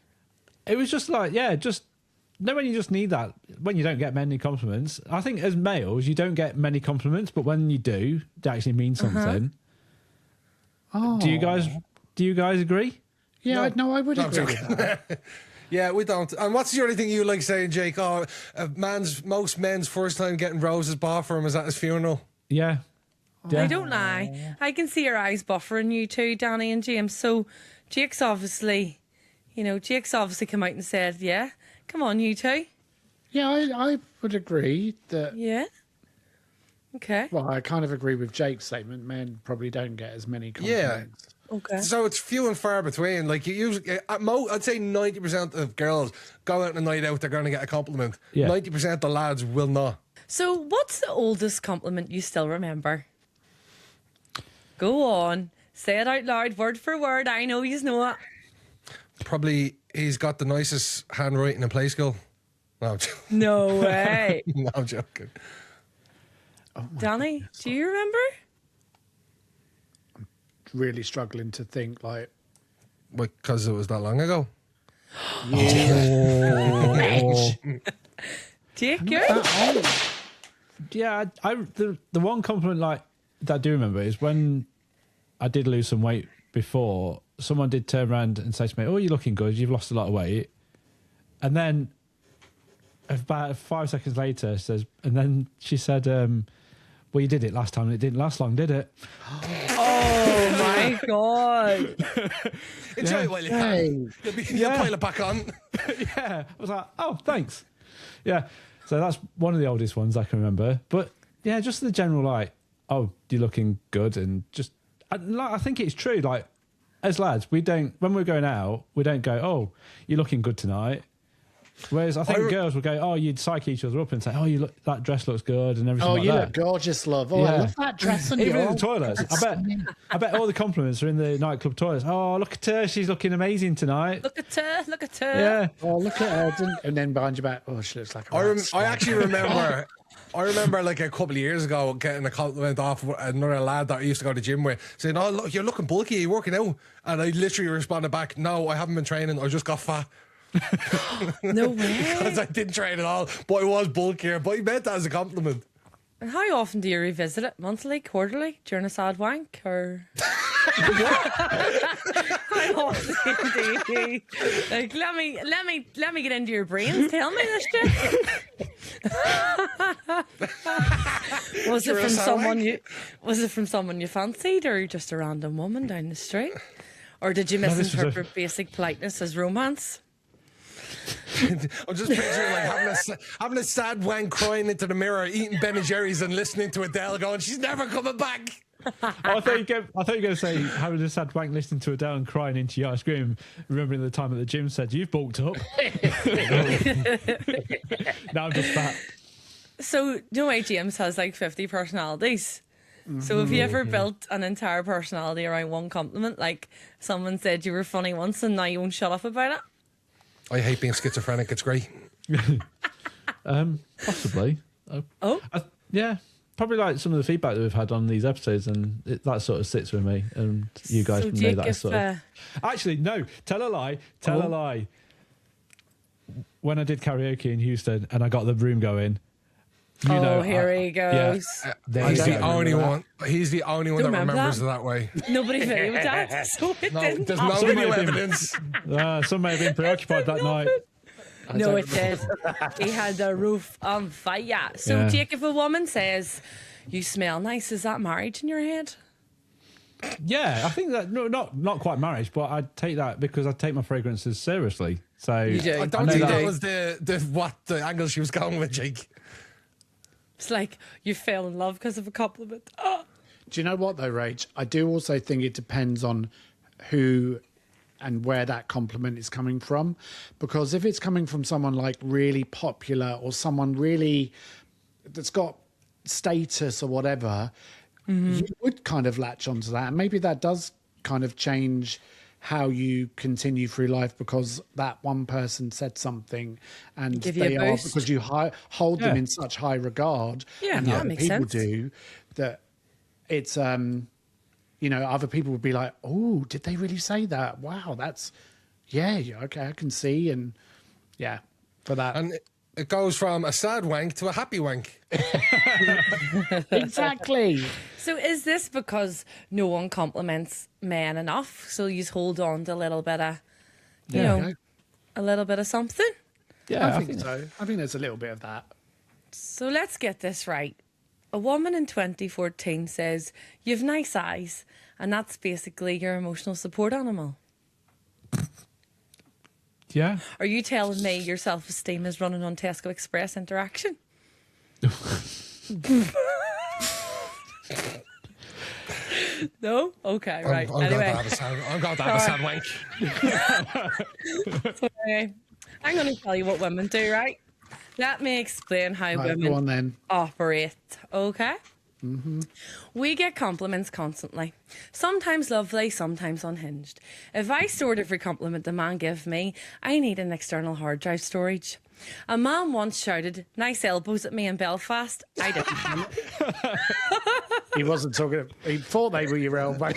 [SPEAKER 4] It was just like, when you just need that, when you don't get many compliments. I think as males, you don't get many compliments, but when you do, they actually mean something.
[SPEAKER 3] Oh.
[SPEAKER 4] Do you guys agree?
[SPEAKER 3] Yeah, no, I would agree with that.
[SPEAKER 1] Yeah, we don't. And what's the only thing you like saying, Jake? Oh, most men's first time getting roses bought for him is at his funeral.
[SPEAKER 4] Yeah.
[SPEAKER 2] I don't lie. I can see your eyes buffering, you two, Danny and James. So Jake's obviously come out and said, yeah, come on, you two.
[SPEAKER 3] Yeah, I would agree that.
[SPEAKER 2] Yeah. Okay.
[SPEAKER 3] Well, I kind of agree with Jake's statement. Men probably don't get as many compliments.
[SPEAKER 1] Yeah.
[SPEAKER 2] Okay.
[SPEAKER 1] So it's few and far between. Like I'd say 90% of girls go out on a night out, they're going to get a compliment. 90% of lads will not.
[SPEAKER 2] So, what's the oldest compliment you still remember? Go on. Say it out loud, word for word. I know you know it.
[SPEAKER 1] Probably he's got the nicest handwriting in play school. No, I'm joking.
[SPEAKER 2] No way.
[SPEAKER 1] No, I'm joking.
[SPEAKER 2] Danny, do you remember?
[SPEAKER 3] Really struggling to think like.
[SPEAKER 1] Because it was that long ago.
[SPEAKER 2] Jake, you?
[SPEAKER 4] Yeah, the one compliment like that I do remember is when I did lose some weight before, someone did turn around and say to me, "Oh, you're looking good. You've lost a lot of weight." And then about 5 seconds later, and then she said, "Well, you did it last time, and it didn't last long, did it?"
[SPEAKER 2] Oh my god!
[SPEAKER 1] Enjoy it while you can. You'll pile it back on.
[SPEAKER 4] Yeah, I was like, "Oh, thanks." Yeah, so that's one of the oldest ones I can remember. But yeah, just the general like, "Oh, you're looking good," and just I think it's true. Like as lads, we don't when we're going out, we don't go, "Oh, you're looking good tonight." Whereas I think girls will go, "Oh, you'd psych each other up and say, oh, you look, that dress looks good," and everything.
[SPEAKER 3] Oh,
[SPEAKER 4] like
[SPEAKER 3] you
[SPEAKER 4] that.
[SPEAKER 3] look gorgeous, love. Oh, I love that dress on you.
[SPEAKER 4] Even in the toilets, I bet all the compliments are in the nightclub toilets. "Oh, look at her, she's looking amazing tonight."
[SPEAKER 2] Look at her, look at her.
[SPEAKER 4] Yeah.
[SPEAKER 3] Oh, look at her. And then behind your back, oh, she looks like a
[SPEAKER 1] I actually remember. I remember like a couple of years ago getting a compliment off another lad that I used to go to the gym with, saying, "Oh, look, you're looking bulky. Are you working out?" And I literally responded back, "No, I haven't been training. I just got fat."
[SPEAKER 2] No way.
[SPEAKER 1] Because I didn't train at all, but I was bulkier. But he meant that as a compliment.
[SPEAKER 2] And how often do you revisit it? Monthly, quarterly, during a sad wank, or how often do you like? Let me get into your brains. Tell me this shit. Was it from someone you fancied, or just a random woman down the street, or did you misinterpret basic politeness as romance?
[SPEAKER 1] I'm just picturing like having a sad wank, crying into the mirror, eating Ben and Jerry's, and listening to Adele going, "She's never coming back."
[SPEAKER 4] I thought you were going to say having a sad wank, listening to Adele and crying into your ice cream, remembering the time at the gym said, "You've bulked up." Now I'm just fat.
[SPEAKER 2] So, you know, James has like 50 personalities. So have you ever built an entire personality around one compliment? Like someone said you were funny once and now you won't shut up about it?
[SPEAKER 1] I hate being schizophrenic. It's great.
[SPEAKER 4] Possibly. Yeah. Probably like some of the feedback that we've had on these episodes, and that sort of sits with me. And you guys
[SPEAKER 2] So
[SPEAKER 4] know that sort of. Actually, no. Tell a lie. Tell a lie. When I did karaoke in Houston and I got the room going,
[SPEAKER 2] here he goes.
[SPEAKER 4] Yeah,
[SPEAKER 1] He's the only one. He's the only one that remembers
[SPEAKER 2] that.
[SPEAKER 1] it that way.
[SPEAKER 2] Nobody videoed that, so it didn't.
[SPEAKER 1] There's no video evidence.
[SPEAKER 4] Some may have been preoccupied that night.
[SPEAKER 2] No, it did. He had the roof on fire. So, Jake, if a woman says, "You smell nice," is that marriage in your head?
[SPEAKER 4] Yeah, I think that not quite marriage, but I take that because I take my fragrances seriously. So
[SPEAKER 2] You do.
[SPEAKER 1] I don't think that was the angle she was going with, Jake.
[SPEAKER 2] It's like you fell in love because of a compliment. Oh.
[SPEAKER 3] Do you know what though, Rach? I do also think it depends on who and where that compliment is coming from. Because if it's coming from someone like really popular or someone really that's got status or whatever, you would kind of latch onto that. And maybe that does kind of change how you continue through life because that one person said something and they are, because you hold them in such high regard, and other people do, that it's other people would be like, "Oh, did they really say that? Wow, that's okay, I can see." And for that,
[SPEAKER 1] and it goes from a sad wank to a happy wank.
[SPEAKER 3] Exactly.
[SPEAKER 2] So is this because no one compliments men enough? So you hold on to a little bit of, a little bit of something?
[SPEAKER 3] Yeah, I think so. I think there's a little bit of that.
[SPEAKER 2] So let's get this right. A woman in 2014 says, "You've nice eyes," and that's basically your emotional support animal.
[SPEAKER 4] Yeah.
[SPEAKER 2] Are you telling me your self-esteem is running on Tesco Express Interaction? No? Okay, right. Anyway.
[SPEAKER 1] I'm going to have a sad wank.
[SPEAKER 2] Okay. I'm going to tell you what women do, right? Let me explain how
[SPEAKER 3] Right, go on
[SPEAKER 2] women
[SPEAKER 3] then.
[SPEAKER 2] operate, okay? We get compliments constantly. Sometimes lovely, sometimes unhinged. If I stored every compliment the man gave me, I need an external hard drive storage. A man once shouted, "Nice elbows" at me in Belfast. I didn't.
[SPEAKER 3] He wasn't talking. He thought they were your elbows.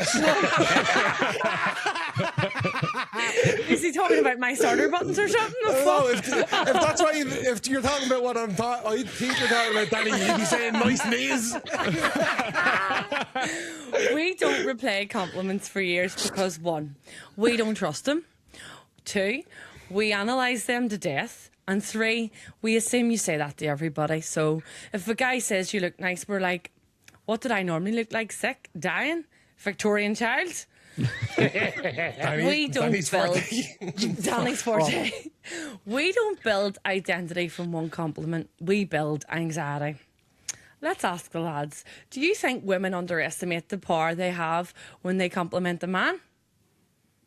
[SPEAKER 2] Is he talking about my starter buttons or something?
[SPEAKER 1] No, if that's why, if you're talking about what I'm talking, I think you're talking about Danny. You'd be saying nice knees.
[SPEAKER 2] We don't replay compliments for years because 1, we don't trust them. 2, we analyse them to death. And 3, we assume you say that to everybody. So if a guy says you look nice, we're like, what did I normally look like? Sick? Dying? Victorian child? We don't build Danny's forte. We don't build identity from one compliment. We build anxiety. Let's ask the lads. Do you think women underestimate the power they have when they compliment a man?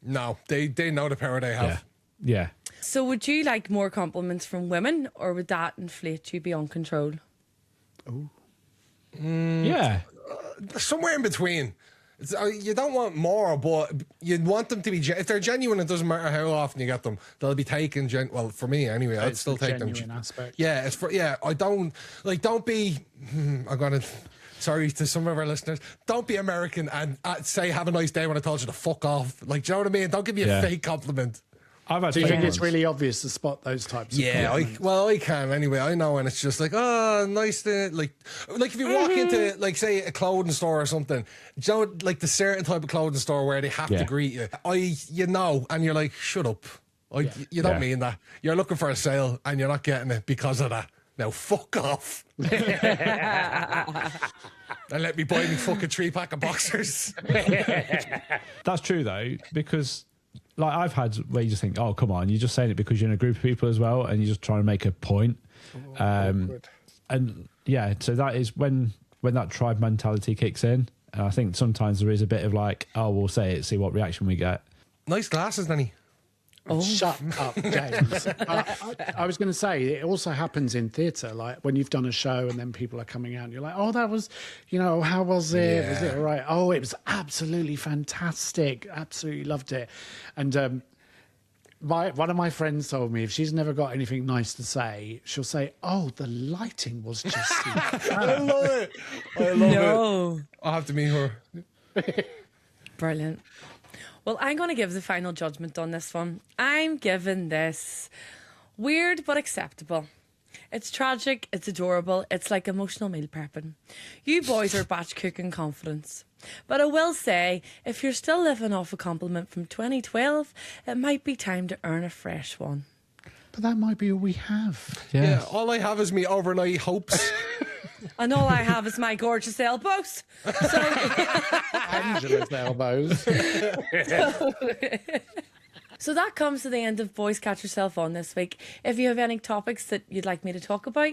[SPEAKER 1] No, they know the power they have.
[SPEAKER 4] Yeah.
[SPEAKER 2] So would you like more compliments from women, or would that inflate you beyond control?
[SPEAKER 4] Yeah.
[SPEAKER 1] Somewhere in between. You don't want more, but you want them to be. If they're genuine, it doesn't matter how often you get them. They'll be taken. Well, for me anyway, I'd still take them.
[SPEAKER 3] Aspect.
[SPEAKER 1] Yeah, it's for. Yeah, I don't like. Don't be. I'm gonna. Sorry to some of our listeners. Don't be American and say "have a nice day" when I told you to fuck off. Like, do you know what I mean? Don't give me a fake compliment.
[SPEAKER 4] I've
[SPEAKER 3] Do you think it's really obvious to spot those types?
[SPEAKER 1] Yeah, I can anyway. I know, and it's just like, oh, nice to like if you walk into like say a clothing store or something, you know, like the certain type of clothing store where they have to greet you. And you're like, shut up. You don't mean that. You're looking for a sale and you're not getting it because of that. Now fuck off. And let me buy me fucking 3-pack of boxers.
[SPEAKER 4] That's true though, because like I've had where you just think, oh, come on, you're just saying it because you're in a group of people as well, and you're just trying to make a point. And yeah, so that is when that tribe mentality kicks in. And I think sometimes there is a bit of like, oh, we'll say it, see what reaction we get.
[SPEAKER 1] Nice glasses, Danny.
[SPEAKER 3] Oh. Shut up, James. I was going to say, it also happens in theatre, like when you've done a show and then people are coming out and you're like, oh, that was, how was it? Was it all right? Oh, it was absolutely fantastic. Absolutely loved it. And one of my friends told me if she's never got anything nice to say, she'll say, oh, the lighting was just...
[SPEAKER 1] I love it. It. I'll have to meet her.
[SPEAKER 2] Brilliant. Well, I'm going to give the final judgment on this one. I'm giving this weird but acceptable. It's tragic, it's adorable, it's like emotional meal prepping. You boys are batch cooking confidence. But I will say, if you're still living off a compliment from 2012, it might be time to earn a fresh one.
[SPEAKER 3] But that might be all we have.
[SPEAKER 1] Yeah, all I have is me overnight hopes.
[SPEAKER 2] And all I have is my gorgeous elbows. So
[SPEAKER 3] Angela's elbows.
[SPEAKER 2] So that comes to the end of Boys Catch Yourself On this week. If you have any topics that you'd like me to talk about,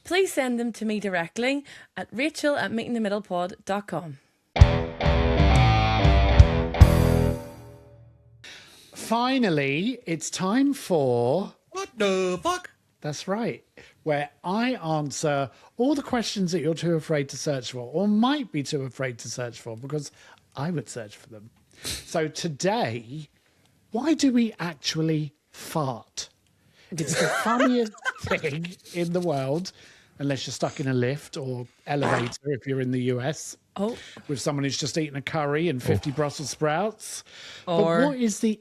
[SPEAKER 2] please send them to me directly at rachel@meetingthemiddlepod.com.
[SPEAKER 3] Finally, it's time for...
[SPEAKER 1] What the fuck?
[SPEAKER 3] That's right. Where I answer all the questions that you're too afraid to search for, or might be too afraid to search for, because I would search for them. So today, why do we actually fart? It's the funniest thing in the world, unless you're stuck in a lift or elevator if you're in the US.
[SPEAKER 2] Oh.
[SPEAKER 3] With someone who's just eaten a curry and 50 Brussels sprouts.
[SPEAKER 2] Or...
[SPEAKER 3] But what is the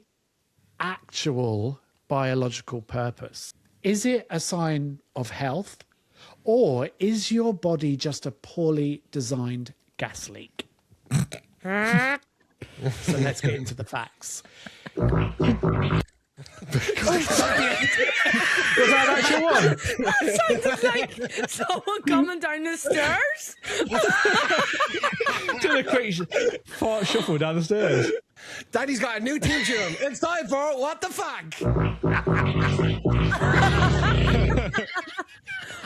[SPEAKER 3] actual biological purpose? Is it a sign of health, or is your body just a poorly designed gas leak? So let's get into the facts. Was that an actual one?
[SPEAKER 2] That sounded like someone coming down the stairs.
[SPEAKER 4] Doing a quick fart shuffle down the stairs.
[SPEAKER 1] Daddy's got a new team tune. It's time for What the Fuck?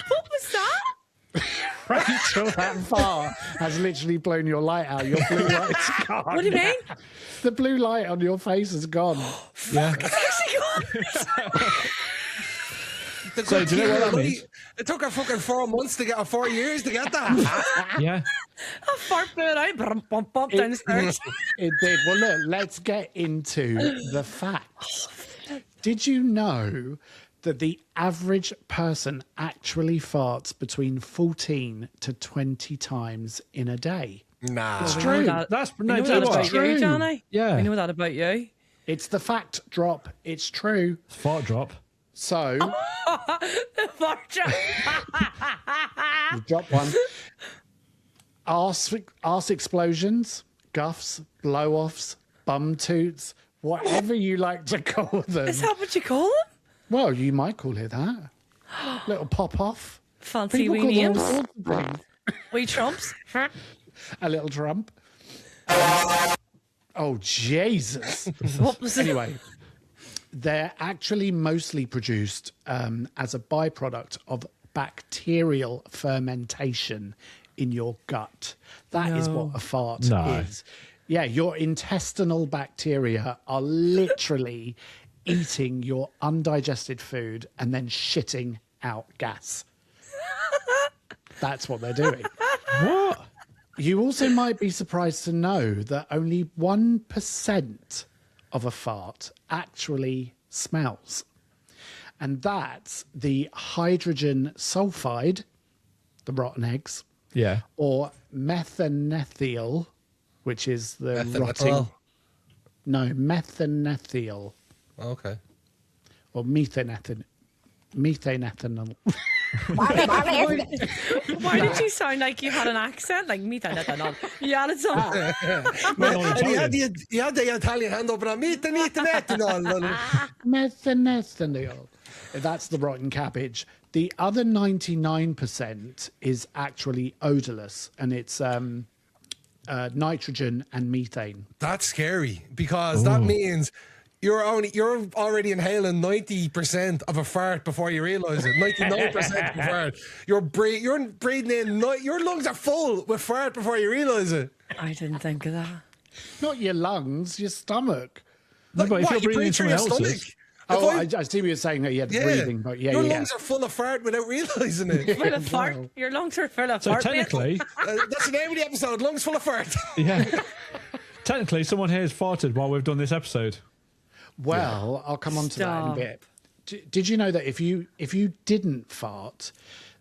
[SPEAKER 2] What was that?
[SPEAKER 3] Rachel, that fart has literally blown your light out. Your blue light's gone.
[SPEAKER 2] What do you mean?
[SPEAKER 3] The blue light on your face is gone.
[SPEAKER 2] It's actually gone.
[SPEAKER 1] The
[SPEAKER 4] So
[SPEAKER 1] good
[SPEAKER 4] do you know
[SPEAKER 1] thing
[SPEAKER 4] what that
[SPEAKER 1] is,
[SPEAKER 4] means?
[SPEAKER 1] it took her fucking 4 months to get, or 4 years to get that.
[SPEAKER 4] Yeah.
[SPEAKER 2] A fart blew it out, bump, bump, down the stairs.
[SPEAKER 3] It did. Well, look, let's get into the facts. Did you know that the average person actually farts between 14 to 20 times in a day?
[SPEAKER 1] Nah.
[SPEAKER 3] It's
[SPEAKER 2] We
[SPEAKER 3] true.
[SPEAKER 2] know that.
[SPEAKER 4] That's
[SPEAKER 2] We
[SPEAKER 4] no,
[SPEAKER 2] know
[SPEAKER 4] do you
[SPEAKER 2] that
[SPEAKER 4] know what?
[SPEAKER 2] about you, Johnny.
[SPEAKER 4] Yeah.
[SPEAKER 2] We know that about you.
[SPEAKER 3] It's the fact drop. It's true.
[SPEAKER 4] Fart drop.
[SPEAKER 3] So,
[SPEAKER 2] The fart drop.
[SPEAKER 3] you drop one. Arse explosions, guffs, blow-offs, bum toots, whatever you like to call them.
[SPEAKER 2] Is that what you call it?
[SPEAKER 3] Well, you might call it that. Little pop-off.
[SPEAKER 2] Fancy
[SPEAKER 3] People
[SPEAKER 2] wee
[SPEAKER 3] call them all
[SPEAKER 2] names.
[SPEAKER 3] sorts of things.
[SPEAKER 2] Wee trumps.
[SPEAKER 3] A little Trump. Oh, Jesus.
[SPEAKER 2] What was it?
[SPEAKER 3] Anyway, they're actually mostly produced as a byproduct of bacterial fermentation in your gut. That is what a fart
[SPEAKER 4] No.
[SPEAKER 3] is. Yeah, your intestinal bacteria are literally eating your undigested food and then shitting out gas. That's what they're doing.
[SPEAKER 4] What?
[SPEAKER 3] You also might be surprised to know that only 1% of a fart actually smells. And that's the hydrogen sulfide, the rotten eggs,
[SPEAKER 4] Yeah.
[SPEAKER 3] or methanethyl, which is the
[SPEAKER 1] Methanethyl.
[SPEAKER 3] rotting. No, methanethyl
[SPEAKER 1] Okay.
[SPEAKER 3] or methanethanol.
[SPEAKER 2] Why did you sound like you had an accent? Like me, you added some.
[SPEAKER 1] And he had the Italian hand up and
[SPEAKER 3] Methanethanol. That's the rotten cabbage. The other 99% is actually odorless, and it's nitrogen and methane.
[SPEAKER 1] That's scary because that means you're already inhaling 90% of a fart before you realize it. 99% of a fart. You're breathing in. Your lungs are full with fart before you realize it.
[SPEAKER 2] I didn't think of that.
[SPEAKER 3] Not your lungs, your stomach.
[SPEAKER 4] No, but if you're
[SPEAKER 1] you
[SPEAKER 4] breathing in
[SPEAKER 1] breathe through
[SPEAKER 4] someone
[SPEAKER 1] your
[SPEAKER 4] else's.
[SPEAKER 1] stomach.
[SPEAKER 3] Oh,
[SPEAKER 1] If
[SPEAKER 3] I see what you're saying. No, yeah, breathing, but yeah,
[SPEAKER 1] your
[SPEAKER 3] yeah.
[SPEAKER 1] lungs are full of fart without realizing it.
[SPEAKER 2] Full of fart. Your lungs are full of
[SPEAKER 4] So
[SPEAKER 2] fart. mate.
[SPEAKER 4] technically,
[SPEAKER 1] That's the name of the episode. Lungs full of fart.
[SPEAKER 4] yeah. Technically, someone here has farted while we've done this episode.
[SPEAKER 3] Well, I'll come on to that in a
[SPEAKER 2] Stop.
[SPEAKER 3] bit. Did you know that if you didn't fart,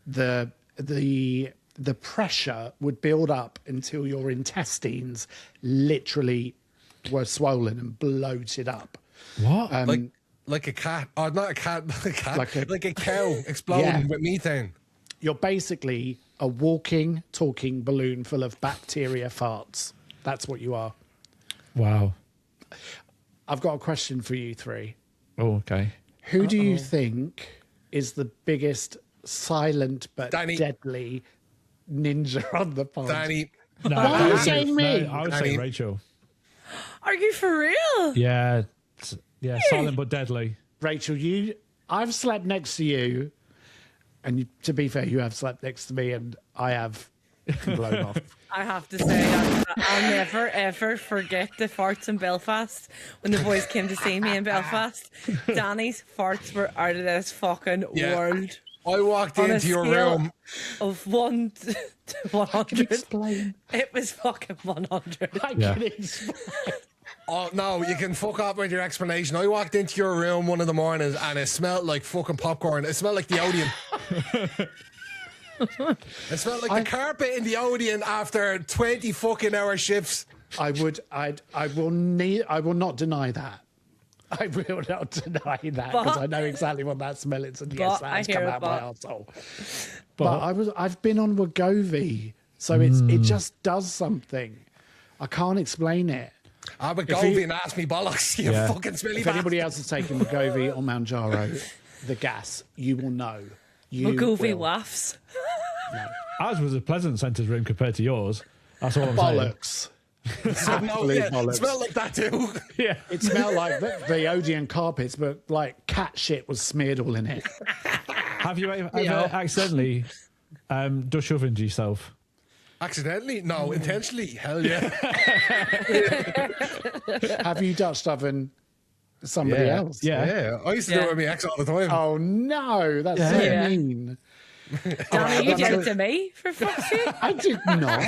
[SPEAKER 3] the pressure would build up until your intestines literally were swollen and bloated up.
[SPEAKER 4] What?
[SPEAKER 1] Like a cat. Oh, not a cat. Not a cat.
[SPEAKER 3] Like
[SPEAKER 1] Like a cow exploding
[SPEAKER 3] Yeah.
[SPEAKER 1] with methane.
[SPEAKER 3] You're basically a walking, talking balloon full of bacteria farts. That's what you are.
[SPEAKER 4] Wow.
[SPEAKER 3] I've got a question for you three.
[SPEAKER 4] Oh, okay.
[SPEAKER 3] Who do you think is the biggest silent but
[SPEAKER 1] Danny.
[SPEAKER 3] deadly ninja on the pod?
[SPEAKER 1] Danny.
[SPEAKER 4] No,
[SPEAKER 3] Why are
[SPEAKER 4] I
[SPEAKER 3] you
[SPEAKER 4] would say-
[SPEAKER 3] saying me?
[SPEAKER 4] no, I would say
[SPEAKER 1] Danny.
[SPEAKER 4] Rachel.
[SPEAKER 2] Are you for real?
[SPEAKER 4] Yeah. Yeah, silent but deadly.
[SPEAKER 3] Rachel, I've slept next to you, and to be fair, you have slept next to me, and I have blown off.
[SPEAKER 2] I have to say that I'll never ever forget the farts in Belfast when the boys came to see me in Belfast. Danny's farts were out of this fucking
[SPEAKER 1] Yeah.
[SPEAKER 2] world.
[SPEAKER 1] I walked
[SPEAKER 2] On a
[SPEAKER 1] into your
[SPEAKER 2] scale
[SPEAKER 1] room.
[SPEAKER 2] of 1 to 100.
[SPEAKER 3] Explain.
[SPEAKER 2] It was fucking 100.
[SPEAKER 3] I
[SPEAKER 4] Yeah.
[SPEAKER 3] can explain.
[SPEAKER 1] Oh no, you can fuck up with your explanation. I walked into your room one of the mornings and it smelled like fucking popcorn. It smelled like the Odeon. It smelled like the carpet in the Odeon after 20 fucking hour shifts.
[SPEAKER 3] I will not deny that. I will not deny that because I know exactly what that smell is, and yes,
[SPEAKER 2] But
[SPEAKER 3] that
[SPEAKER 2] I
[SPEAKER 3] has
[SPEAKER 2] hear
[SPEAKER 3] come
[SPEAKER 2] it,
[SPEAKER 3] out my
[SPEAKER 2] but-
[SPEAKER 3] arsehole. But I've been on Wegovy, so it just does something. I can't explain it.
[SPEAKER 1] I would go and ask me bollocks. You
[SPEAKER 4] Yeah.
[SPEAKER 1] fucking smelly
[SPEAKER 3] If
[SPEAKER 1] bastard.
[SPEAKER 3] anybody else has taken Wegovy or Manjaro, the gas, you will know. You
[SPEAKER 2] McGoofy
[SPEAKER 3] will.
[SPEAKER 2] waffs.
[SPEAKER 4] Ours was a pleasant scented room compared to yours. That's all I'm saying.
[SPEAKER 3] Bollocks.
[SPEAKER 1] No,
[SPEAKER 3] Absolute
[SPEAKER 1] yeah, it
[SPEAKER 3] bollocks.
[SPEAKER 1] smelled like that too.
[SPEAKER 4] Yeah.
[SPEAKER 3] It smelled like the Odeon carpets, but like cat shit was smeared all in it.
[SPEAKER 4] Have you ever accidentally dust ovened yourself?
[SPEAKER 1] Accidentally? No, intentionally. Hell yeah.
[SPEAKER 3] Have you Dutch oven somebody else.
[SPEAKER 1] Yeah. I used to do it with my ex all the time.
[SPEAKER 3] Oh no, that's so mean.
[SPEAKER 2] Danny, you did it to me, for fuck's sake.
[SPEAKER 3] I did not.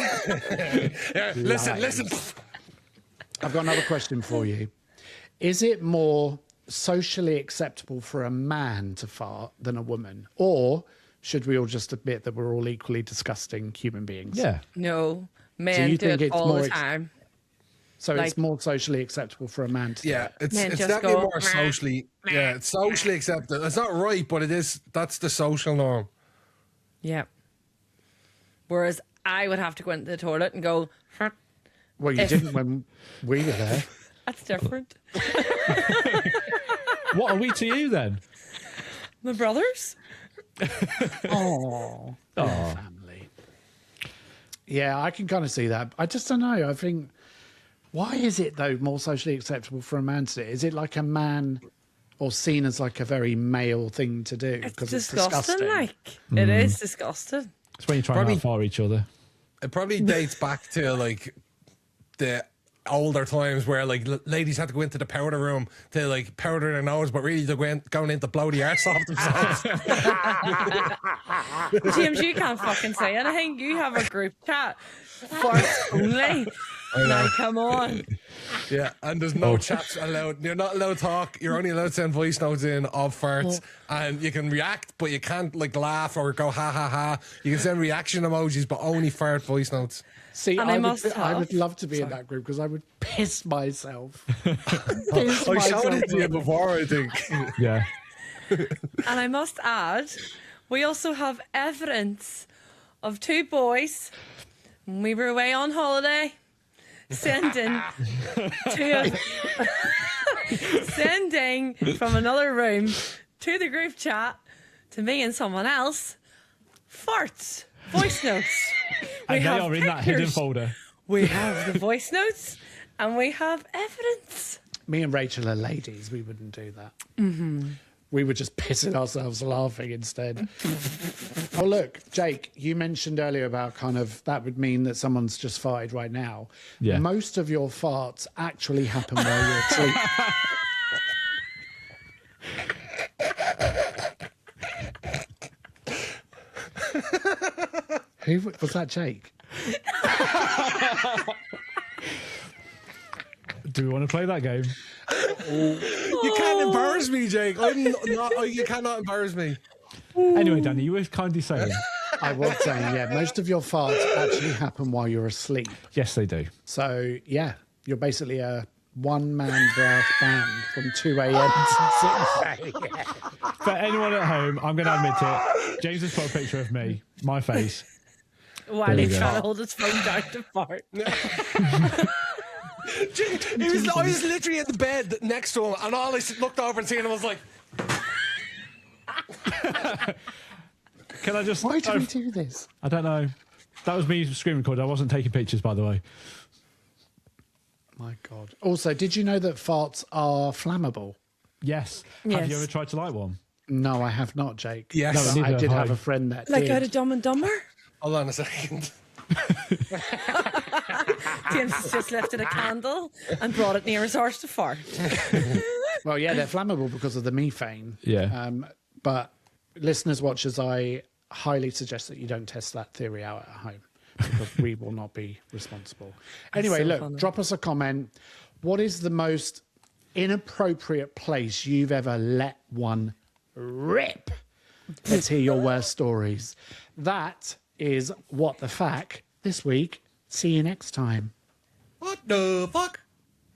[SPEAKER 1] Listen.
[SPEAKER 3] I've got another question for you. Is it more socially acceptable for a man to fart than a woman? Or should we all just admit that we're all equally disgusting human beings?
[SPEAKER 4] Yeah.
[SPEAKER 2] No, men do it all the time.
[SPEAKER 3] So it's more socially acceptable for a man to do it.
[SPEAKER 1] It's definitely more socially. Yeah, it's socially accepted. It's not right, but it is. That's the social norm.
[SPEAKER 2] Yeah. Whereas I would have to go into the toilet and go.
[SPEAKER 3] Well, you didn't when we were there.
[SPEAKER 2] That's different.
[SPEAKER 4] What are we to you then?
[SPEAKER 2] My brothers.
[SPEAKER 3] Oh, family. Yeah, I can kind of see that. I just don't know. I think, why is it though more socially acceptable for a man to do it? Is it like a man, or seen as like a very male thing to do?
[SPEAKER 2] It's disgusting. Like it is disgusting.
[SPEAKER 4] It's when you try and outfire each other.
[SPEAKER 1] It probably dates back to like the older times where like ladies had to go into the powder room to like powder their nose, but really they're going in to blow the arse off themselves.
[SPEAKER 2] James, you can't fucking say anything. You have a group chat. Farts only. Now, come on.
[SPEAKER 1] Yeah, and there's no chats allowed. You're not allowed to talk. You're only allowed to send voice notes in of farts, and you can react, but you can't like laugh or go ha ha ha. You can send reaction emojis, but only fart voice notes.
[SPEAKER 3] See, I would love to be in that group because I would piss myself.
[SPEAKER 1] I showed it to you before, I think.
[SPEAKER 4] Yeah.
[SPEAKER 2] And I must add, we also have evidence of two boys when we were away on holiday sending sending from another room to the group chat to me and someone else farts, voice notes.
[SPEAKER 4] And they are in that hidden folder.
[SPEAKER 2] We have the voice notes and we have evidence.
[SPEAKER 3] Me and Rachel are ladies. We wouldn't do that. Mm-hmm. We were just pissing ourselves laughing instead. Oh, look, Jake, you mentioned earlier about kind of that would mean that someone's just farted right now.
[SPEAKER 4] Yeah.
[SPEAKER 3] Most of your farts actually happen while you're asleep. Who was that, Jake?
[SPEAKER 4] Do we want to play that game?
[SPEAKER 1] You can't embarrass me, Jake. You cannot embarrass me.
[SPEAKER 4] Anyway, Danny, you were kindly saying.
[SPEAKER 3] I was saying, yeah, most of your farts actually happen while you're asleep.
[SPEAKER 4] Yes, they do.
[SPEAKER 3] So, yeah, you're basically a one-man brass band from 2 a.m. to 6 a.m.
[SPEAKER 4] For anyone at home, I'm going to admit it. James has put a picture of me, my face.
[SPEAKER 2] While he's trying to hold his phone down to fart.
[SPEAKER 1] I was literally in the bed next to him, and all I looked over and seen him was like.
[SPEAKER 4] Can I just?
[SPEAKER 3] Why do we do this?
[SPEAKER 4] I don't know. That was me screen recording. I wasn't taking pictures, by the way.
[SPEAKER 3] My God. Also, did you know that farts are flammable?
[SPEAKER 4] Yes.
[SPEAKER 2] Yes.
[SPEAKER 4] Have you ever tried to light one?
[SPEAKER 3] No, I have not, Jake.
[SPEAKER 1] Yes.
[SPEAKER 3] No, I did have a friend that
[SPEAKER 2] Like
[SPEAKER 3] did.
[SPEAKER 2] out of Dumb and Dumber?
[SPEAKER 1] Hold on a second.
[SPEAKER 2] James has just lifted a candle and brought it near his arse to fart.
[SPEAKER 3] Well, yeah, they're flammable because of the methane.
[SPEAKER 4] Yeah.
[SPEAKER 3] But listeners, watchers, I highly suggest that you don't test that theory out at home because we will not be responsible. Anyway,
[SPEAKER 2] so
[SPEAKER 3] look,
[SPEAKER 2] funny.
[SPEAKER 3] drop us a comment. What is the most inappropriate place you've ever let one rip? Let's hear your worst stories. That is What the Fact this week. See you next time.
[SPEAKER 1] What the fuck?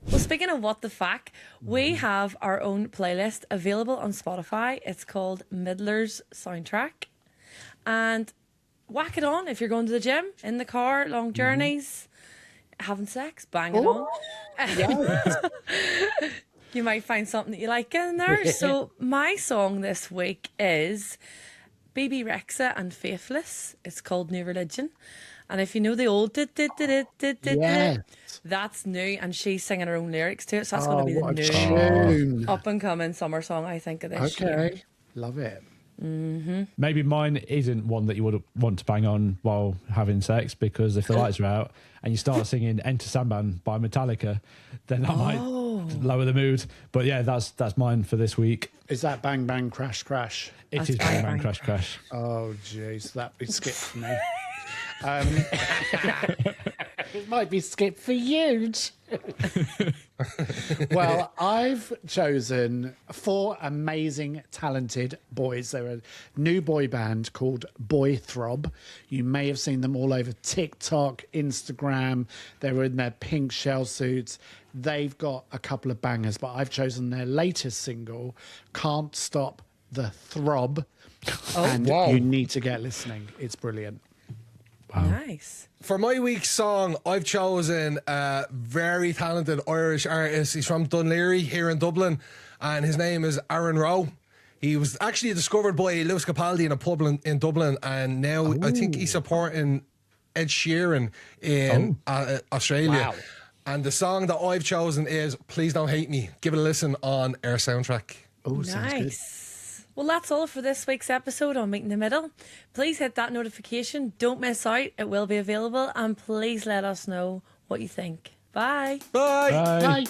[SPEAKER 2] Well, speaking of What the Fact, we have our own playlist available on Spotify. It's called Midler's Soundtrack. And whack it on if you're going to the gym, in the car, long journeys, having sex, bang it on. You might find something that you like in there. So my song this week is BB Rexa and Faithless. It's called New Religion. And if you know the old that's new, and she's singing her own lyrics to it, so that's going to be the new up and coming summer song, I think, of this year.
[SPEAKER 3] Love it.
[SPEAKER 2] Mm-hmm.
[SPEAKER 4] Maybe mine isn't one that you would want to bang on while having sex, because if the lights are out and you start singing Enter Sandman by Metallica, then that might lower the mood. But yeah, that's mine for this week.
[SPEAKER 3] Is that Bang Bang Crash Crash?
[SPEAKER 4] It is Bang Bang Crash Crash.
[SPEAKER 3] Oh, jeez, that would skip for me. It might be skip for you. Well, I've chosen 4 amazing, talented boys. They're a new boy band called Boy Throb. You may have seen them all over TikTok, Instagram. They were in their pink shell suits. They've got a couple of bangers, but I've chosen their latest single, Can't Stop the Throb. And you need to get listening. It's brilliant.
[SPEAKER 4] Wow.
[SPEAKER 2] Nice.
[SPEAKER 1] For my week's song, I've chosen a very talented Irish artist. He's from Dunleary here in Dublin, and his name is Aaron Rowe. He was actually discovered by Lewis Capaldi in a pub in Dublin, and now I think he's supporting Ed Sheeran in Australia.
[SPEAKER 3] Wow.
[SPEAKER 1] And the song that I've chosen is Please Don't Hate Me. Give it a listen on our soundtrack.
[SPEAKER 3] Oh, sounds good.
[SPEAKER 2] Nice. Well, that's all for this week's episode on Meet in the Middle. Please hit that notification. Don't miss out. It will be available. And please let us know what you think. Bye.
[SPEAKER 1] Bye.
[SPEAKER 4] Bye.
[SPEAKER 3] Bye.